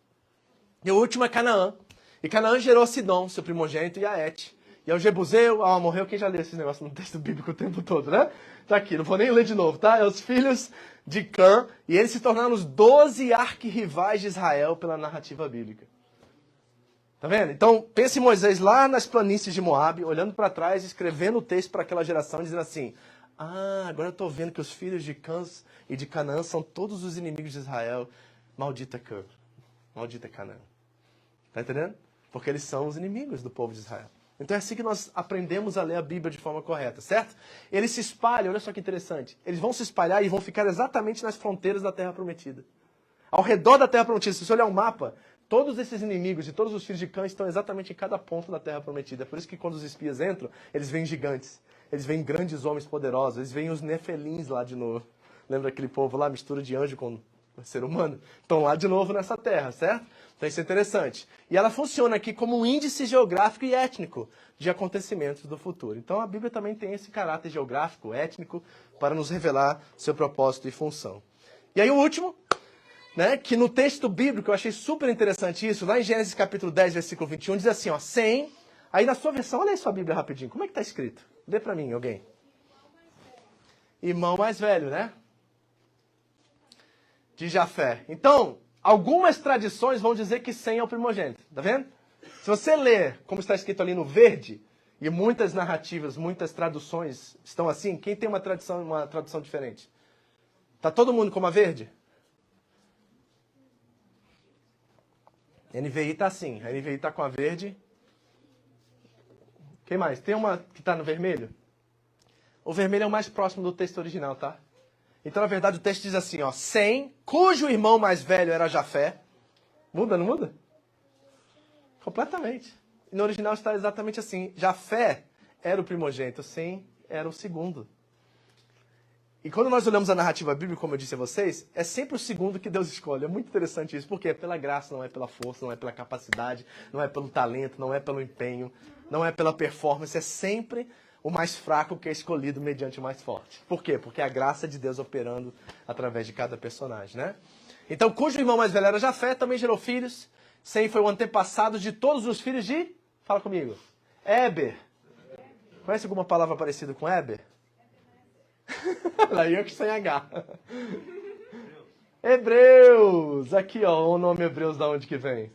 E o último é Canaã. E Canaã gerou Sidom, seu primogênito, e Aete. E é o Jebuseu, morreu. Quem já leu esses negócios no texto bíblico o tempo todo, né? Tá aqui, não vou nem ler de novo, tá? É os filhos de Cã, e eles se tornaram os 12 arquirrivais de Israel pela narrativa bíblica. Tá vendo? Então, pense em Moisés lá nas planícies de Moabe, olhando para trás, escrevendo o texto para aquela geração, dizendo assim, agora eu estou vendo que os filhos de Cã e de Canaã são todos os inimigos de Israel. Maldita Cã, maldita Canaã. Tá entendendo? Porque eles são os inimigos do povo de Israel. Então é assim que nós aprendemos a ler a Bíblia de forma correta, certo? Eles se espalham, olha só que interessante. Eles vão se espalhar e vão ficar exatamente nas fronteiras da Terra Prometida. Ao redor da Terra Prometida, se você olhar um mapa, todos esses inimigos e todos os filhos de Cã estão exatamente em cada ponto da Terra Prometida. É por isso que quando os espias entram, eles veem gigantes. Eles veem grandes homens poderosos. Eles veem os nefelins lá de novo. Lembra aquele povo lá, mistura de anjo com ser humano? Estão lá de novo nessa terra, certo? Então isso é interessante. E ela funciona aqui como um índice geográfico e étnico de acontecimentos do futuro. Então a Bíblia também tem esse caráter geográfico, étnico, para nos revelar seu propósito e função. E aí o último, né, que no texto bíblico, eu achei super interessante isso, lá em Gênesis capítulo 10, versículo 21, diz assim, Sem, aí na sua versão, olha aí sua Bíblia rapidinho, como é que está escrito? Dê para mim, alguém. Irmão mais velho, né? De Jafé. Então, algumas tradições vão dizer que Sem é o primogênito. Tá vendo? Se você ler como está escrito ali no verde, e muitas narrativas, muitas traduções estão assim, quem tem uma tradução diferente? Tá todo mundo com uma verde? NVI tá assim, a NVI tá com a verde. Quem mais? Tem uma que tá no vermelho? O vermelho é o mais próximo do texto original, tá? Então, na verdade, o texto diz assim, ó, Sem, cujo irmão mais velho era Jafé. Muda, não muda? Completamente. E no original está exatamente assim. Jafé era o primogênito, Sem era o segundo. E quando nós olhamos a narrativa bíblica, como eu disse a vocês, é sempre o segundo que Deus escolhe. É muito interessante isso, porque é pela graça, não é pela força, não é pela capacidade, não é pelo talento, não é pelo empenho, não é pela performance, é sempre o mais fraco que é escolhido mediante o mais forte. Por quê? Porque é a graça de Deus operando através de cada personagem, né? Então, cujo irmão mais velho era Jafé, também gerou filhos. Sem foi o antepassado de todos os filhos de... Fala comigo. Éber. Conhece alguma palavra parecida com Éber? Aí eu que sem H. Hebreus. Aqui, ó, o nome Hebreus da onde que vem?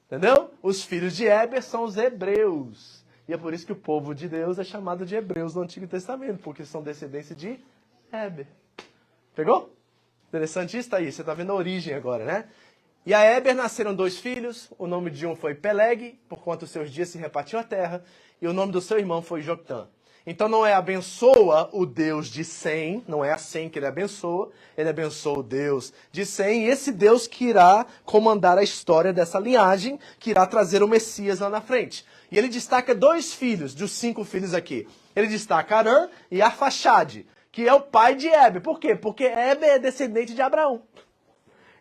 Entendeu? Os filhos de Éber são os hebreus. E é por isso que o povo de Deus é chamado de hebreus no Antigo Testamento, porque são descendência de Éber. Pegou? Interessante isso, tá aí. Você tá vendo a origem agora, né? E a Éber nasceram 2 filhos. O nome de um foi Peleg, porquanto os seus dias se repartiam a terra. E o nome do seu irmão foi Joctã. Então não é abençoa o Deus de Sem, não é a Sem que ele abençoa o Deus de Sem, e esse Deus que irá comandar a história dessa linhagem, que irá trazer o Messias lá na frente. E ele destaca 2 filhos, dos 5 filhos aqui. Ele destaca Arã e Arfaxade, que é o pai de Éber. Por quê? Porque Éber é descendente de Abraão.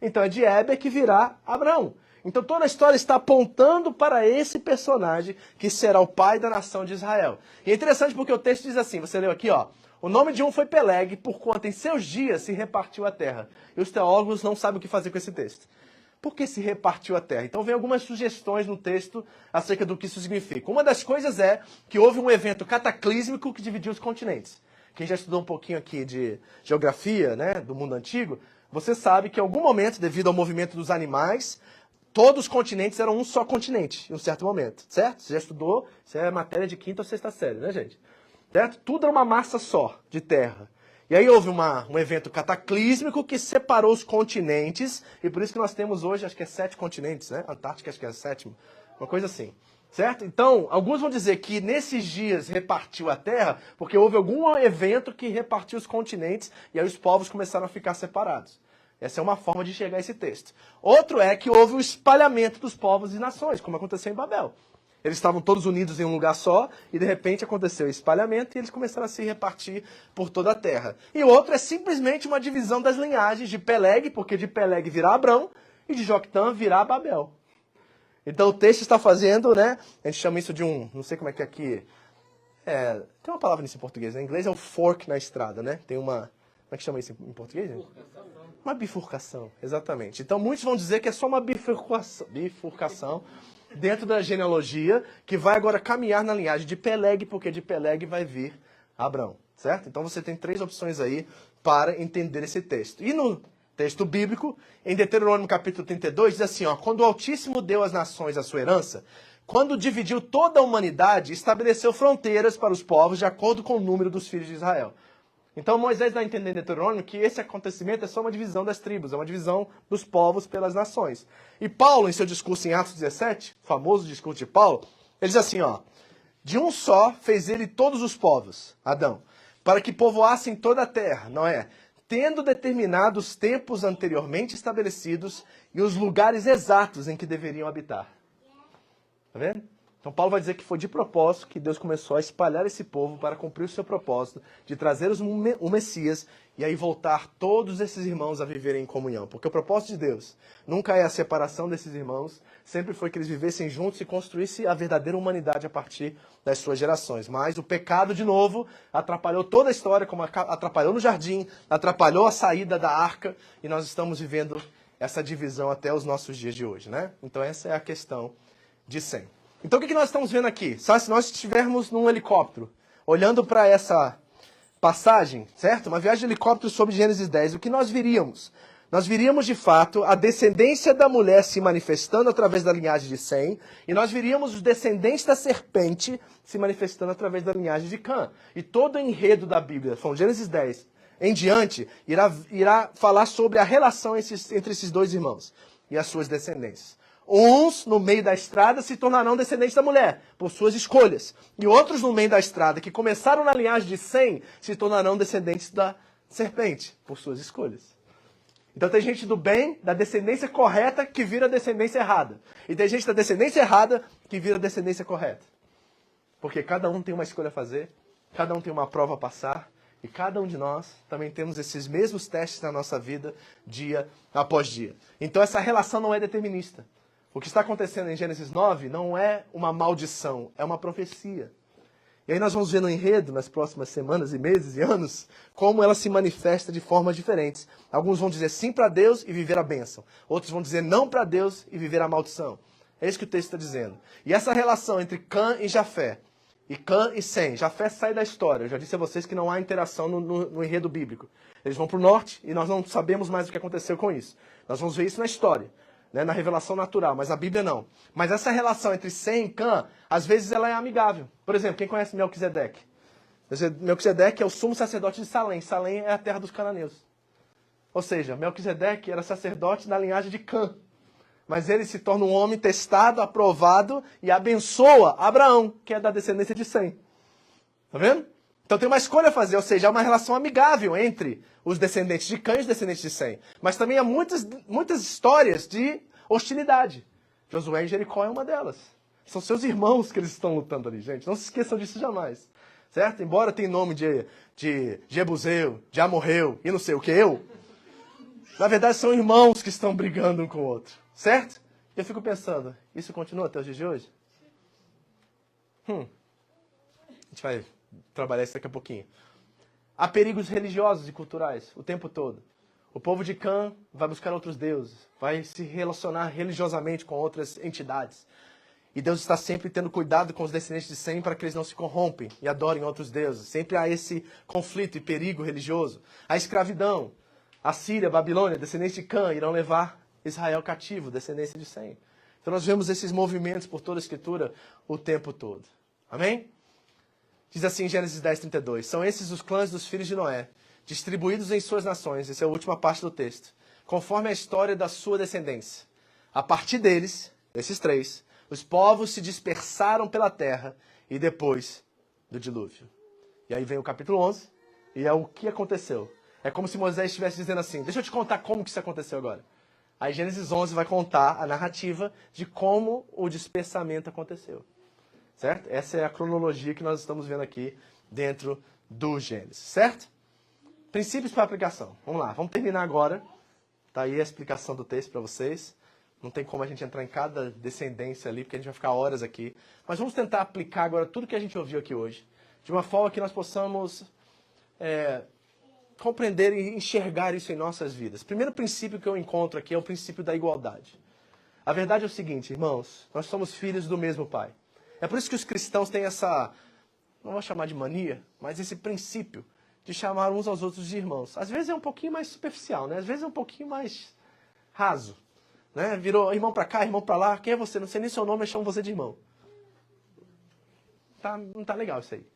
Então é de Éber que virá Abraão. Então toda a história está apontando para esse personagem que será o pai da nação de Israel. E é interessante porque o texto diz assim, você leu aqui, ó. O nome de um foi Peleg, porquanto em seus dias se repartiu a terra. E os teólogos não sabem o que fazer com esse texto. Por que se repartiu a terra? Então vem algumas sugestões no texto acerca do que isso significa. Uma das coisas é que houve um evento cataclísmico que dividiu os continentes. Quem já estudou um pouquinho aqui de geografia, né, do mundo antigo, você sabe que em algum momento, devido ao movimento dos animais, todos os continentes eram um só continente, em um certo momento, certo? Você já estudou, isso é matéria de 5ª ou 6ª série, né, gente? Certo? Tudo era uma massa só, de terra. E aí houve um evento cataclísmico que separou os continentes, e por isso que nós temos hoje, acho que é 7 continentes, né? Antártica acho que é a 7ª, uma coisa assim. Certo? Então, alguns vão dizer que nesses dias repartiu a terra, porque houve algum evento que repartiu os continentes, e aí os povos começaram a ficar separados. Essa é uma forma de chegar a esse texto. Outro é que houve o espalhamento dos povos e nações, como aconteceu em Babel. Eles estavam todos unidos em um lugar só, e de repente aconteceu o espalhamento, e eles começaram a se repartir por toda a terra. E o outro é simplesmente uma divisão das linhagens de Peleg, porque de Peleg virá Abrão, e de Joctã virá Babel. Então o texto está fazendo, né? A gente chama isso de não sei como é que é aqui. Tem uma palavra nisso em português, né? Em inglês é o fork na estrada, né? Tem uma... Como é que chama isso em português? Uma bifurcação, exatamente. Então muitos vão dizer que é só uma bifurcação dentro da genealogia que vai agora caminhar na linhagem de Peleg, porque de Peleg vai vir Abrão, certo? Então você tem 3 opções aí para entender esse texto. E no texto bíblico, em Deuteronômio capítulo 32, diz assim, ó, quando o Altíssimo deu às nações a sua herança, quando dividiu toda a humanidade, estabeleceu fronteiras para os povos de acordo com o número dos filhos de Israel. Então Moisés dá a entender em Deuteronômio que esse acontecimento é só uma divisão das tribos, é uma divisão dos povos pelas nações. E Paulo, em seu discurso em Atos 17, famoso discurso de Paulo, ele diz assim, ó, de um só fez ele todos os povos, Adão, para que povoassem toda a terra, não é? Tendo determinado os tempos anteriormente estabelecidos e os lugares exatos em que deveriam habitar. Tá vendo? Então Paulo vai dizer que foi de propósito que Deus começou a espalhar esse povo para cumprir o seu propósito de trazer o Messias e aí voltar todos esses irmãos a viverem em comunhão. Porque o propósito de Deus nunca é a separação desses irmãos, sempre foi que eles vivessem juntos e construíssem a verdadeira humanidade a partir das suas gerações. Mas o pecado, de novo, atrapalhou toda a história, como atrapalhou no jardim, atrapalhou a saída da arca, e nós estamos vivendo essa divisão até os nossos dias de hoje, né? Então essa é a questão de Sem. Então o que nós estamos vendo aqui? Só se nós estivermos num helicóptero, olhando para essa passagem, certo? Uma viagem de helicóptero sobre Gênesis 10, o que nós viríamos? nós viríamos de fato a descendência da mulher se manifestando através da linhagem de Sem, e nós viríamos os descendentes da serpente se manifestando através da linhagem de Cã. E todo o enredo da Bíblia, from Gênesis 10 em diante, irá falar sobre a relação entre esses dois irmãos e as suas descendências. Uns, no meio da estrada, se tornarão descendentes da mulher, por suas escolhas. E outros, no meio da estrada, que começaram na linhagem de Sem, se tornarão descendentes da serpente, por suas escolhas. Então tem gente do bem, da descendência correta, que vira descendência errada. E tem gente da descendência errada, que vira descendência correta. Porque cada um tem uma escolha a fazer, cada um tem uma prova a passar, e cada um de nós também temos esses mesmos testes na nossa vida, dia após dia. Então essa relação não é determinista. O que está acontecendo em Gênesis 9 não é uma maldição, é uma profecia. E aí nós vamos ver no enredo, nas próximas semanas e meses e anos, como ela se manifesta de formas diferentes. Alguns vão dizer sim para Deus e viver a bênção. Outros vão dizer não para Deus e viver a maldição. É isso que o texto está dizendo. E essa relação entre Cã e Jafé, e Cã e Sem, Jafé sai da história. Eu já disse a vocês que não há interação no enredo bíblico. Eles vão para o norte e nós não sabemos mais o que aconteceu com isso. Nós vamos ver isso na história. Na revelação natural, mas a Bíblia não. Mas essa relação entre Sem e Cã, às vezes ela é amigável. Por exemplo, quem conhece Melquisedeque? Melquisedeque é o sumo sacerdote de Salém. Salém é a terra dos cananeus. Ou seja, Melquisedeque era sacerdote da linhagem de Cã. Mas ele se torna um homem testado, aprovado e abençoa Abraão, que é da descendência de Sem. Tá vendo? Então tem uma escolha a fazer, ou seja, há uma relação amigável entre os descendentes de Cã e os descendentes de Sem. Mas também há muitas histórias de hostilidade. Josué e Jericó é uma delas. São seus irmãos que eles estão lutando ali, gente. Não se esqueçam disso jamais. Certo? Embora tenha nome de Jebuseu, de Amorreu e não sei o que na verdade são irmãos que estão brigando um com o outro. Certo? E eu fico pensando, isso continua até os dias de hoje? A gente vai trabalhar isso daqui a pouquinho. Há perigos religiosos e culturais o tempo todo. O povo de Cã vai buscar outros deuses, vai se relacionar religiosamente com outras entidades. E Deus está sempre tendo cuidado com os descendentes de Sem para que eles não se corrompem e adorem outros deuses. Sempre há esse conflito e perigo religioso. A escravidão, a Síria, a Babilônia, descendentes de Cã irão levar Israel cativo, descendência de Sem. Então nós vemos esses movimentos por toda a Escritura o tempo todo. Amém? Diz assim em Gênesis 10:32, são esses os clãs dos filhos de Noé, distribuídos em suas nações, essa é a última parte do texto, conforme a história da sua descendência. A partir deles, desses três, os povos se dispersaram pela terra e depois do dilúvio. E aí vem o capítulo 11, e é o que aconteceu. É como se Moisés estivesse dizendo assim, deixa eu te contar como que isso aconteceu agora. Aí Gênesis 11 vai contar a narrativa de como o dispersamento aconteceu. Certo? Essa é a cronologia que nós estamos vendo aqui dentro do Gênesis. Certo? Princípios para aplicação. Vamos lá, vamos terminar agora. Está aí a explicação do texto para vocês. Não tem como a gente entrar em cada descendência ali, porque a gente vai ficar horas aqui. Mas vamos tentar aplicar agora tudo que a gente ouviu aqui hoje, de uma forma que nós possamos compreender e enxergar isso em nossas vidas. O primeiro princípio que eu encontro aqui é o princípio da igualdade. A verdade é o seguinte, irmãos, nós somos filhos do mesmo Pai. É por isso que os cristãos têm essa, não vou chamar de mania, mas esse princípio de chamar uns aos outros de irmãos. Às vezes é um pouquinho mais superficial, né? Às vezes é um pouquinho mais raso. Né? Virou irmão pra cá, irmão pra lá. Quem é você? Não sei nem seu nome, eu chamo você de irmão. Não tá legal isso aí.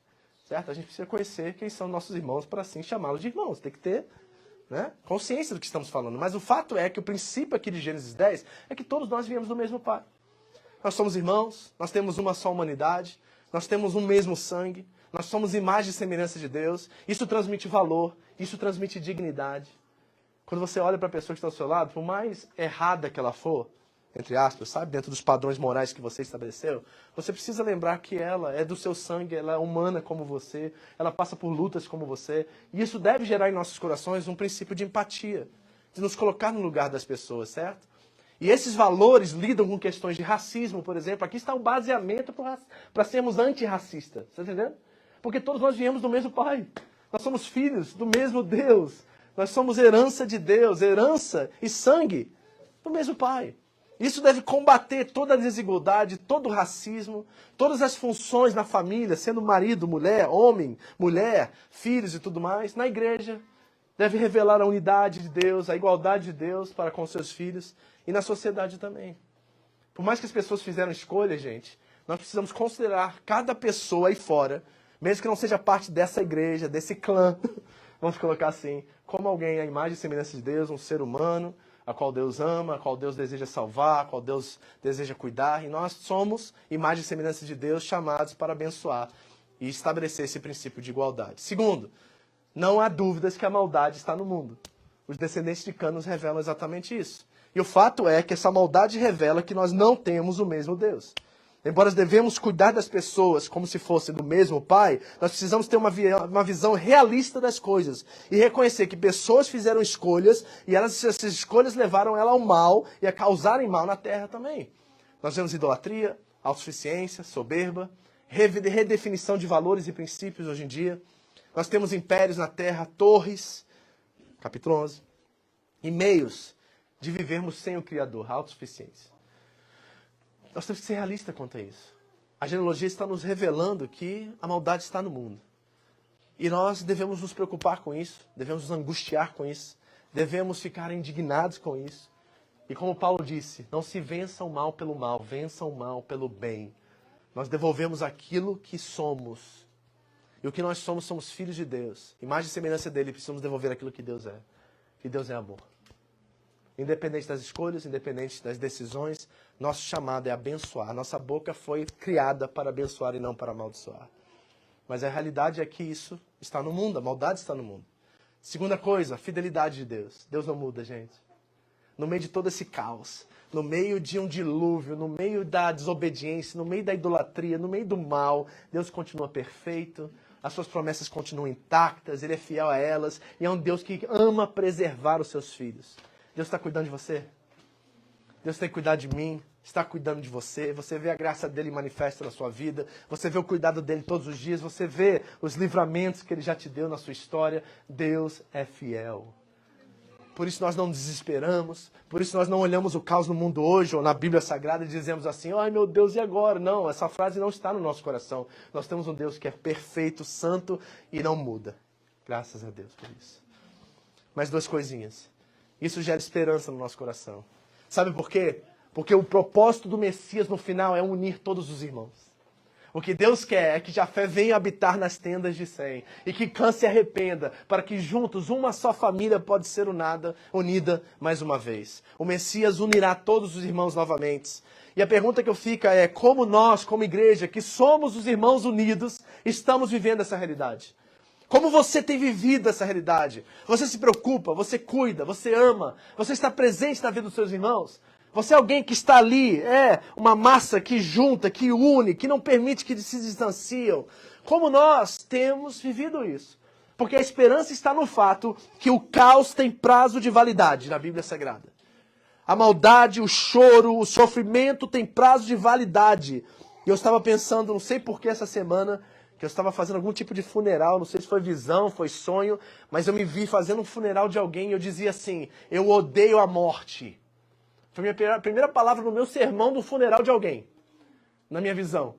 Certo? A gente precisa conhecer quem são nossos irmãos para assim chamá-los de irmãos. Tem que ter, né, consciência do que estamos falando. Mas o fato é que o princípio aqui de Gênesis 10 é que todos nós viemos do mesmo Pai. Nós somos irmãos, nós temos uma só humanidade, nós temos um mesmo sangue, nós somos imagem e semelhança de Deus. Isso transmite valor, isso transmite dignidade. Quando você olha para a pessoa que está ao seu lado, por mais errada que ela for, entre aspas, sabe, dentro dos padrões morais que você estabeleceu, você precisa lembrar que ela é do seu sangue, ela é humana como você, ela passa por lutas como você, e isso deve gerar em nossos corações um princípio de empatia, de nos colocar no lugar das pessoas, certo? E esses valores lidam com questões de racismo, por exemplo. Aqui está o baseamento para sermos antirracistas, está entendendo? Porque todos nós viemos do mesmo Pai, nós somos filhos do mesmo Deus, nós somos herança de Deus, herança e sangue do mesmo Pai. Isso deve combater toda a desigualdade, todo o racismo, todas as funções na família, sendo marido, mulher, homem, mulher, filhos e tudo mais, na igreja, deve revelar a unidade de Deus, a igualdade de Deus para com seus filhos e na sociedade também. Por mais que as pessoas fizeram escolhas, gente, nós precisamos considerar cada pessoa aí fora, mesmo que não seja parte dessa igreja, desse clã, vamos colocar assim, como alguém à imagem e semelhança de Deus, um ser humano, a qual Deus ama, a qual Deus deseja salvar, a qual Deus deseja cuidar. E nós somos imagem e semelhança de Deus, chamados para abençoar e estabelecer esse princípio de igualdade. Segundo, não há dúvidas que a maldade está no mundo. Os descendentes de Cã nos revelam exatamente isso. E o fato é que essa maldade revela que nós não temos o mesmo Deus. Embora devemos cuidar das pessoas como se fossem do mesmo Pai, nós precisamos ter uma visão realista das coisas e reconhecer que pessoas fizeram escolhas e essas escolhas levaram ela ao mal e a causarem mal na terra também. Nós vemos idolatria, autossuficiência, soberba, redefinição de valores e princípios hoje em dia. Nós temos impérios na terra, torres, capítulo 11, e meios de vivermos sem o Criador, a autossuficiência. Nós temos que ser realistas quanto a isso. A genealogia está nos revelando que a maldade está no mundo. E nós devemos nos preocupar com isso, devemos nos angustiar com isso, devemos ficar indignados com isso. E como Paulo disse, não se vença o mal pelo mal, vença o mal pelo bem. Nós devolvemos aquilo que somos. E o que nós somos, somos filhos de Deus. Imagem e semelhança dele, precisamos devolver aquilo que Deus é. E Deus é amor. Independente das escolhas, independente das decisões, nosso chamado é abençoar. Nossa boca foi criada para abençoar e não para amaldiçoar. Mas a realidade é que isso está no mundo, a maldade está no mundo. Segunda coisa, a fidelidade de Deus. Deus não muda, gente. No meio de todo esse caos, no meio de um dilúvio, no meio da desobediência, no meio da idolatria, no meio do mal, Deus continua perfeito, as suas promessas continuam intactas, Ele é fiel a elas, e é um Deus que ama preservar os seus filhos. Deus está cuidando de você. Deus tem cuidado de mim, está cuidando de você. Você vê a graça dele manifesta na sua vida. Você vê o cuidado dele todos os dias. Você vê os livramentos que ele já te deu na sua história. Deus é fiel. Por isso nós não desesperamos. Por isso nós não olhamos o caos no mundo hoje ou na Bíblia Sagrada e dizemos assim, ai meu Deus, e agora? Não, essa frase não está no nosso coração. Nós temos um Deus que é perfeito, santo e não muda. Graças a Deus por isso. Mais duas coisinhas. Isso gera esperança no nosso coração. Sabe por quê? Porque o propósito do Messias no final é unir todos os irmãos. O que Deus quer é que Jafé venha habitar nas tendas de Sem e que Cã se arrependa, para que juntos uma só família pode ser unida mais uma vez. O Messias unirá todos os irmãos novamente. E a pergunta que fica é como nós, como igreja, que somos os irmãos unidos, estamos vivendo essa realidade? Como você tem vivido essa realidade? Você se preocupa, você cuida, você ama, você está presente na vida dos seus irmãos? Você é alguém que está ali, é uma massa que junta, que une, que não permite que se distanciam. Como nós temos vivido isso? Porque a esperança está no fato que o caos tem prazo de validade na Bíblia Sagrada. A maldade, o choro, o sofrimento tem prazo de validade. E eu estava pensando, não sei por que essa semana, que eu estava fazendo algum tipo de funeral, não sei se foi visão, foi sonho, mas eu me vi fazendo um funeral de alguém e eu dizia assim, eu odeio a morte. Foi a minha primeira palavra no meu sermão do funeral de alguém, na minha visão.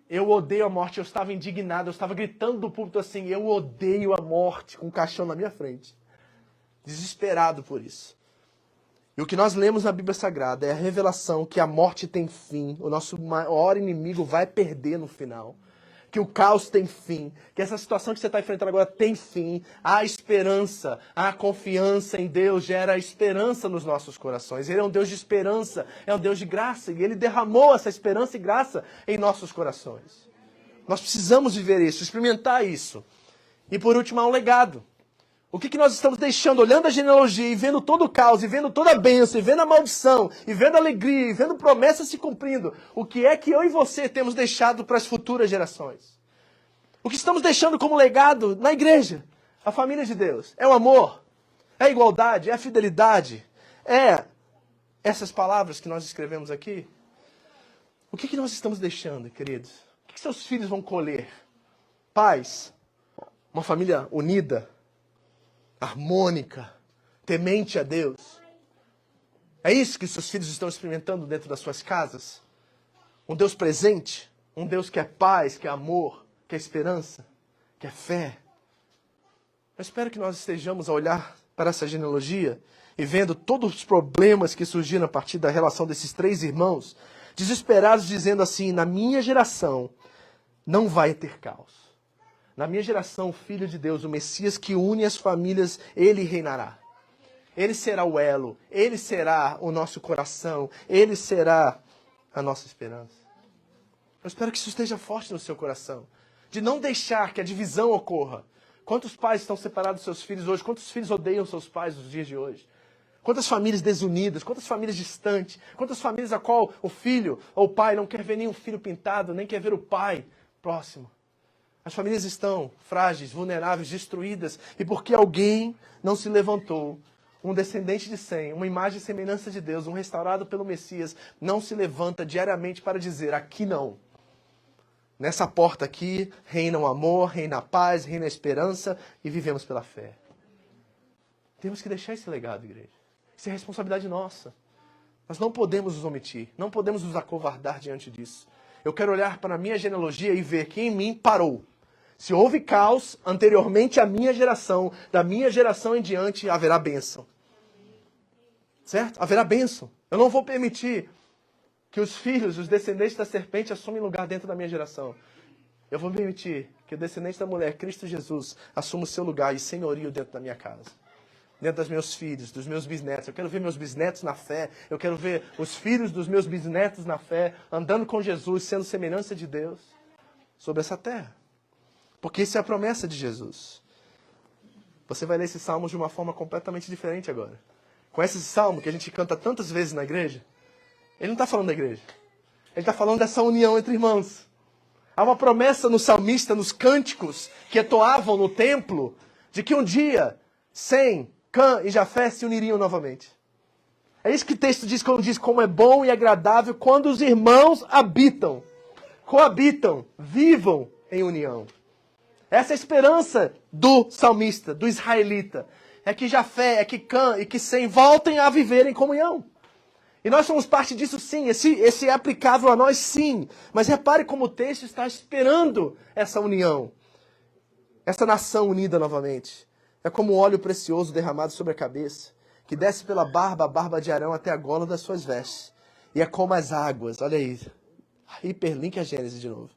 Eu odeio a morte, eu estava indignado, eu estava gritando do púlpito assim, eu odeio a morte, com um caixão na minha frente. Desesperado por isso. E o que nós lemos na Bíblia Sagrada é a revelação que a morte tem fim, o nosso maior inimigo vai perder no final. Que o caos tem fim, que essa situação que você está enfrentando agora tem fim, há esperança, há confiança em Deus, gera esperança nos nossos corações. Ele é um Deus de esperança, é um Deus de graça, e Ele derramou essa esperança e graça em nossos corações. Nós precisamos viver isso, experimentar isso. E por último, há um legado. O que nós estamos deixando, olhando a genealogia e vendo todo o caos, e vendo toda a bênção, e vendo a maldição, e vendo a alegria, e vendo promessas se cumprindo. O que é que eu e você temos deixado para as futuras gerações? O que estamos deixando como legado na igreja? A família de Deus. É o amor, é a igualdade, é a fidelidade, é essas palavras que nós escrevemos aqui. O que nós estamos deixando, queridos? O que seus filhos vão colher? Paz, uma família unida, harmônica, temente a Deus. É isso que seus filhos estão experimentando dentro das suas casas? Um Deus presente, um Deus que é paz, que é amor, que é esperança, que é fé. Eu espero que nós estejamos a olhar para essa genealogia e vendo todos os problemas que surgiram a partir da relação desses três irmãos, desesperados, dizendo assim: na minha geração não vai ter caos. Na minha geração, o Filho de Deus, o Messias que une as famílias, ele reinará. Ele será o elo, ele será o nosso coração, ele será a nossa esperança. Eu espero que isso esteja forte no seu coração, de não deixar que a divisão ocorra. Quantos pais estão separados dos seus filhos hoje? Quantos filhos odeiam seus pais nos dias de hoje? Quantas famílias desunidas? Quantas famílias distantes? Quantas famílias a qual o filho ou o pai não quer ver nenhum filho pintado, nem quer ver o pai próximo? As famílias estão frágeis, vulneráveis, destruídas. E porque alguém não se levantou, um descendente de Sem, uma imagem e semelhança de Deus, um restaurado pelo Messias, não se levanta diariamente para dizer: aqui não. Nessa porta aqui reina o amor, reina a paz, reina a esperança e vivemos pela fé. Temos que deixar esse legado, igreja. Isso é responsabilidade nossa. Nós não podemos nos omitir, não podemos nos acovardar diante disso. Eu quero olhar para a minha genealogia e ver que em mim parou. Se houve caos anteriormente à minha geração, da minha geração em diante haverá bênção. Certo? Haverá bênção. Eu não vou permitir que os filhos, os descendentes da serpente assumem lugar dentro da minha geração. Eu vou permitir que o descendente da mulher, Cristo Jesus, assuma o seu lugar e senhorio dentro da minha casa. Dentro dos meus filhos, dos meus bisnetos. Eu quero ver meus bisnetos na fé. Eu quero ver os filhos dos meus bisnetos na fé, andando com Jesus, sendo semelhança de Deus sobre essa terra. Porque isso é a promessa de Jesus. Você vai ler esses salmos de uma forma completamente diferente agora. Conhece esse salmo que a gente canta tantas vezes na igreja? Ele não está falando da igreja. Ele está falando dessa união entre irmãos. Há uma promessa no salmista, nos cânticos que etoavam no templo, de que um dia Sem, Cã e Jafé se uniriam novamente. É isso que o texto diz quando diz como é bom e agradável quando os irmãos habitam, coabitam, vivam em união. Essa é a esperança do salmista, do israelita. É que Jafé, é que Cã e que Sem voltem a viver em comunhão. E nós somos parte disso sim, esse é aplicável a nós sim. Mas repare como o texto está esperando essa união. Essa nação unida novamente. É como um óleo precioso derramado sobre a cabeça, que desce pela barba, a barba de Arão até a gola das suas vestes. E é como as águas, olha aí, hiperlink a Gênesis de novo.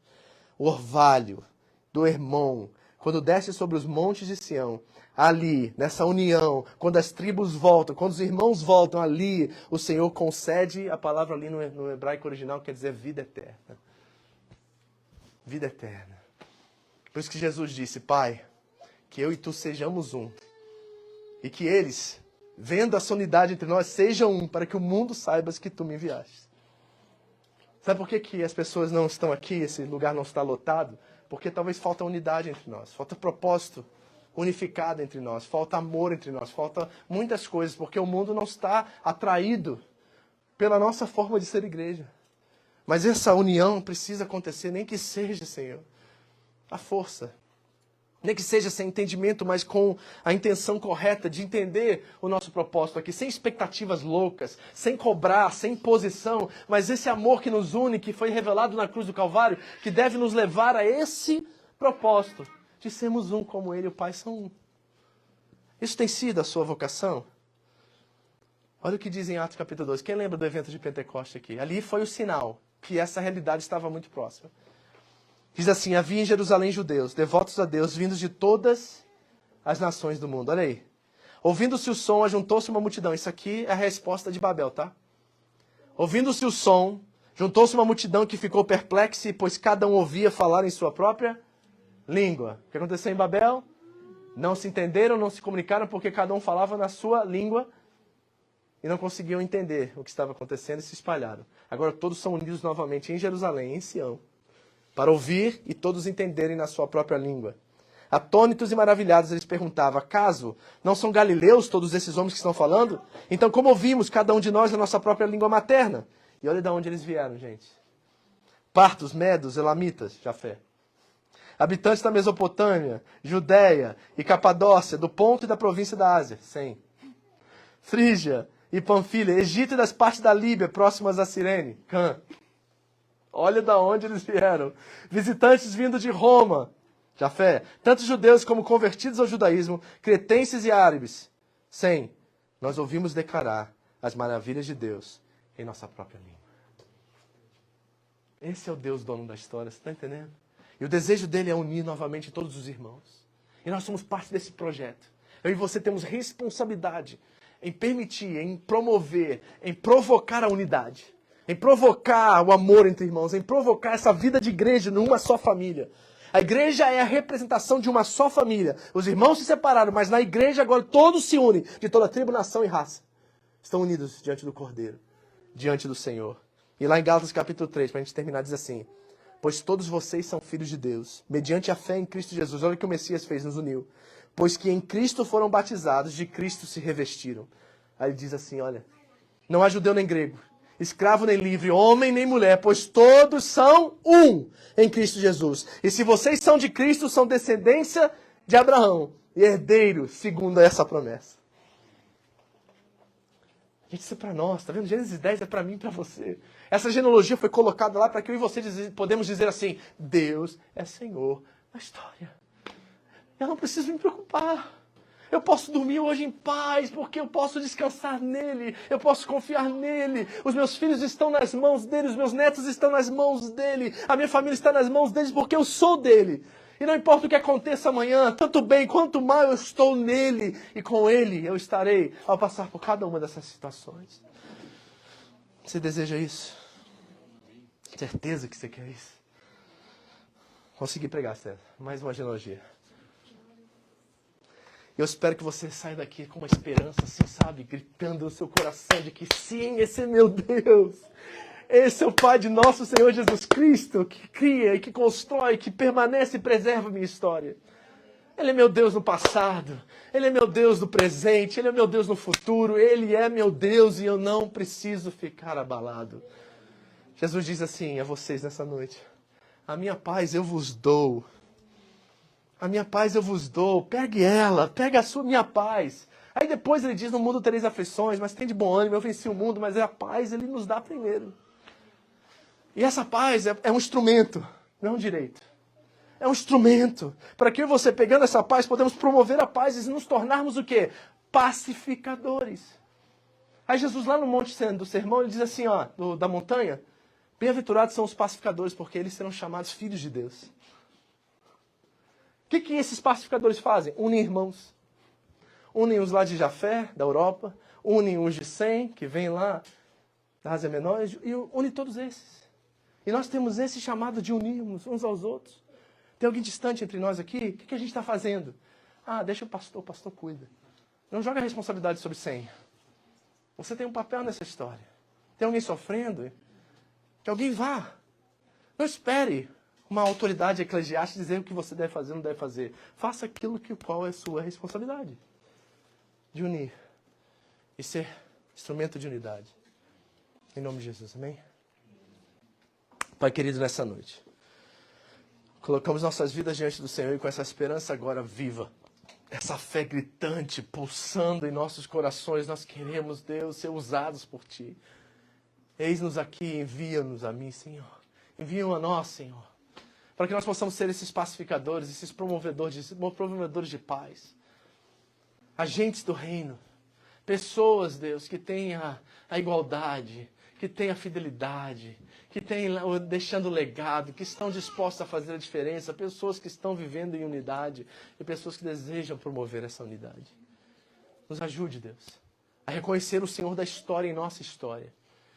O orvalho do Hermon, quando desce sobre os montes de Sião, ali, nessa união, quando as tribos voltam, quando os irmãos voltam ali, o Senhor concede, a palavra ali no hebraico original quer dizer vida eterna. Vida eterna. Por isso que Jesus disse: Pai, que eu e tu sejamos um. E que eles, vendo essa unidade entre nós, sejam um, para que o mundo saiba que tu me enviaste. Sabe por que as pessoas não estão aqui, esse lugar não está lotado? Porque talvez falta unidade entre nós, falta propósito unificado entre nós, falta amor entre nós, falta muitas coisas, porque o mundo não está atraído pela nossa forma de ser igreja. Mas essa união precisa acontecer, nem que seja, Senhor, a força. Nem que seja sem entendimento, mas com a intenção correta de entender o nosso propósito aqui, sem expectativas loucas, sem cobrar, sem posição, mas esse amor que nos une, que foi revelado na cruz do Calvário, que deve nos levar a esse propósito, de sermos um como Ele e o Pai são um. Isso tem sido a sua vocação? Olha o que diz em Atos capítulo 2. Quem lembra do evento de Pentecoste aqui? Ali foi o sinal que essa realidade estava muito próxima. Diz assim: havia em Jerusalém judeus, devotos a Deus, vindos de todas as nações do mundo. Olha aí. Ouvindo-se o som, ajuntou-se uma multidão. Isso aqui é a resposta de Babel, tá? Ouvindo-se o som, juntou-se uma multidão que ficou perplexa, pois cada um ouvia falar em sua própria língua. O que aconteceu em Babel? Não se entenderam, não se comunicaram, porque cada um falava na sua língua e não conseguiam entender o que estava acontecendo e se espalharam. Agora todos são unidos novamente em Jerusalém, em Sião, para ouvir e todos entenderem na sua própria língua. Atônitos e maravilhados, eles perguntavam: acaso não são galileus todos esses homens que estão falando? Então como ouvimos cada um de nós na nossa própria língua materna? E olha de onde eles vieram, gente. Partos, medos, elamitas, Jafé. Habitantes da Mesopotâmia, Judéia e Capadócia, do Ponto e da província da Ásia, Sem. Frígia e Panfilha, Egito e das partes da Líbia, próximas a Cirene, Cã. Olha de onde eles vieram. Visitantes vindos de Roma, Jafé, tanto judeus como convertidos ao judaísmo, cretenses e árabes. 100. Nós ouvimos declarar as maravilhas de Deus em nossa própria língua. Esse é o Deus dono da história, você está entendendo? E o desejo dele é unir novamente todos os irmãos. E nós somos parte desse projeto. Eu e você temos responsabilidade em permitir, em promover, em provocar a unidade. Em provocar o amor entre irmãos, em provocar essa vida de igreja numa só família. A igreja é a representação de uma só família. Os irmãos se separaram, mas na igreja agora todos se unem, de toda tribo, nação e raça. Estão unidos diante do Cordeiro, diante do Senhor. E lá em Gálatas capítulo 3, para a gente terminar, diz assim: pois todos vocês são filhos de Deus, mediante a fé em Cristo Jesus. Olha o que o Messias fez, nos uniu. Pois que em Cristo foram batizados, de Cristo se revestiram. Aí ele diz assim, olha, não há judeu nem grego, escravo nem livre, homem nem mulher, pois todos são um em Cristo Jesus. E se vocês são de Cristo, são descendência de Abraão e herdeiros segundo essa promessa. Gente, isso é para nós, tá vendo? Gênesis 10 é para mim e para você. Essa genealogia foi colocada lá para que eu e você podemos dizer assim, Deus é Senhor na história. Eu não preciso me preocupar. Eu posso dormir hoje em paz, porque eu posso descansar nele, eu posso confiar nele. Os meus filhos estão nas mãos dele, os meus netos estão nas mãos dele, a minha família está nas mãos deles, porque eu sou dele. E não importa o que aconteça amanhã, tanto bem quanto mal, eu estou nele, e com ele eu estarei ao passar por cada uma dessas situações. Você deseja isso? Certeza que você quer isso? Consegui pregar, César. Mais uma genealogia. Eu espero que você saia daqui com uma esperança, assim, sabe? Gritando no seu coração de que sim, esse é meu Deus. Esse é o Pai de nosso Senhor Jesus Cristo, que cria e que constrói, que permanece e preserva a minha história. Ele é meu Deus no passado, Ele é meu Deus no presente, Ele é meu Deus no futuro, Ele é meu Deus e eu não preciso ficar abalado. Jesus diz assim a vocês nessa noite, a minha paz eu vos dou. A minha paz eu vos dou, pegue ela, pegue a sua minha paz. Aí depois ele diz, no mundo tereis aflições, mas tem de bom ânimo, eu venci o mundo, mas é a paz, ele nos dá primeiro. E essa paz é um instrumento, não é um direito. É um instrumento, para que eu e você, pegando essa paz, podemos promover a paz e nos tornarmos o quê? Pacificadores. Aí Jesus lá no monte do sermão, ele diz assim, ó, da montanha, bem-aventurados são os pacificadores, porque eles serão chamados filhos de Deus. O que esses pacificadores fazem? Unem irmãos. Unem os lá de Jafé, da Europa. Unem os de Sem, que vem lá da Ásia Menor. E unem todos esses. E nós temos esse chamado de unirmos uns aos outros. Tem alguém distante entre nós aqui? O que a gente está fazendo? Ah, deixa o pastor cuida. Não joga a responsabilidade sobre Sem. Você tem um papel nessa história. Tem alguém sofrendo? Que alguém vá. Não espere uma autoridade eclesiástica dizer o que você deve fazer ou não deve fazer. Faça aquilo qual é a sua responsabilidade. De unir. E ser instrumento de unidade. Em nome de Jesus, amém? Pai querido, nessa noite, colocamos nossas vidas diante do Senhor e com essa esperança agora viva, essa fé gritante, pulsando em nossos corações, nós queremos, Deus, ser usados por Ti. Eis-nos aqui, envia-nos a mim, Senhor. Envia-nos a nós, Senhor. Para que nós possamos ser esses pacificadores, esses promovedores de paz. Agentes do reino. Pessoas, Deus, que têm a igualdade, que têm a fidelidade, que têm deixando legado, que estão dispostos a fazer a diferença. Pessoas que estão vivendo em unidade e pessoas que desejam promover essa unidade. Nos ajude, Deus, a reconhecer o Senhor da história em nossa história.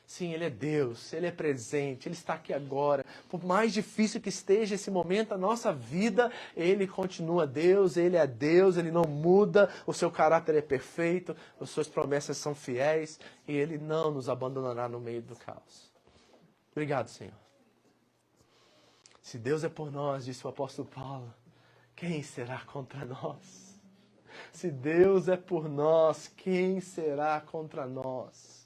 Sim, Ele é Deus, Ele é presente, Ele está aqui agora. Por mais difícil que esteja esse momento, a nossa vida, Ele continua Deus, Ele é Deus, Ele não muda, o seu caráter é perfeito, as suas promessas são fiéis e Ele não nos abandonará no meio do caos. Obrigado, Senhor. Se Deus é por nós, disse o apóstolo Paulo, quem será contra nós? Se Deus é por nós, quem será contra nós?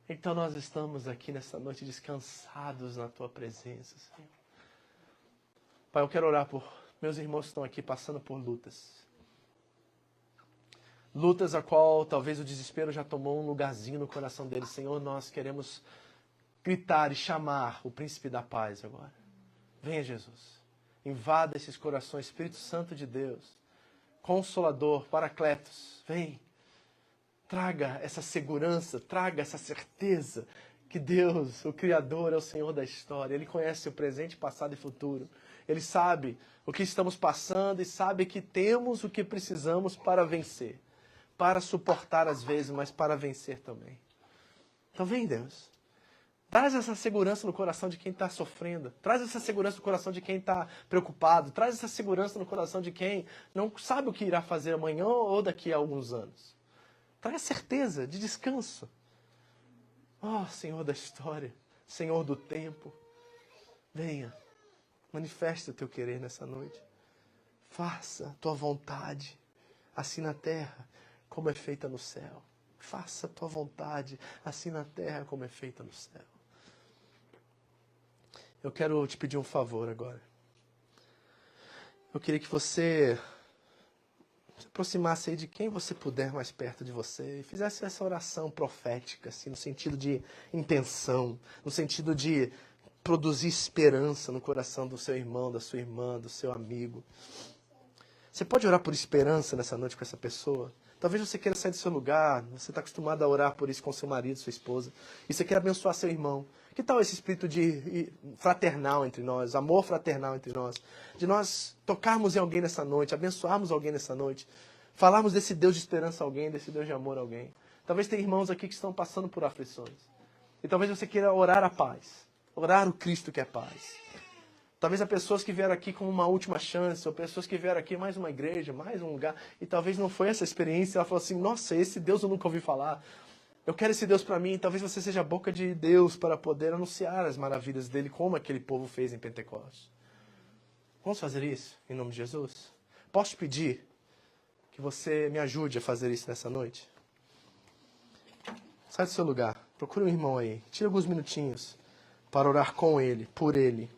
Então nós estamos aqui nessa noite descansados na Tua presença, Senhor. Pai, eu quero orar por meus irmãos que estão aqui passando por lutas. Lutas a qual talvez o desespero já tomou um lugarzinho no coração deles. Senhor, nós queremos gritar e chamar o príncipe da paz agora. Venha, Jesus. invada esses corações. Espírito Santo de Deus, Consolador, Paracletos, vem. Traga essa segurança, traga essa certeza que Deus, o Criador, é o Senhor da história. Ele conhece o presente, passado e futuro. Ele sabe o que estamos passando e sabe que temos o que precisamos para vencer. Para suportar às vezes, mas para vencer também. Então vem, Deus. Traz essa segurança no coração de quem está sofrendo. Traz essa segurança no coração de quem está preocupado. Traz essa segurança no coração de quem não sabe o que irá fazer amanhã ou daqui a alguns anos. Traz certeza de descanso. Oh, Senhor da história, Senhor do tempo, venha, manifesta o teu querer nessa noite. Faça a tua vontade, assim na terra como é feita no céu. Faça a tua vontade, assim na terra como é feita no céu. Eu quero te pedir um favor agora. Eu queria que você se aproximasse aí de quem você puder mais perto de você e fizesse essa oração profética, assim, no sentido de intenção, no sentido de produzir esperança no coração do seu irmão, da sua irmã, do seu amigo. Você pode orar por esperança nessa noite com essa pessoa? Talvez você queira sair do seu lugar, você está acostumado a orar por isso com seu marido, sua esposa, e você quer abençoar seu irmão. Que tal esse espírito de fraternal entre nós, amor fraternal entre nós? De nós tocarmos em alguém nessa noite, abençoarmos alguém nessa noite, falarmos desse Deus de esperança a alguém, desse Deus de amor a alguém. Talvez tenha irmãos aqui que estão passando por aflições. E talvez você queira orar a paz, orar o Cristo que é paz. Talvez há pessoas que vieram aqui com uma última chance, ou pessoas que vieram aqui mais uma igreja, mais um lugar, e talvez não foi essa experiência, ela falou assim, nossa, esse Deus eu nunca ouvi falar. Eu quero esse Deus para mim. Talvez você seja a boca de Deus para poder anunciar as maravilhas dele, como aquele povo fez em Pentecostes. Vamos fazer isso em nome de Jesus? Posso te pedir que você me ajude a fazer isso nessa noite? Sai do seu lugar, procure um irmão aí, tira alguns minutinhos para orar com ele, por ele.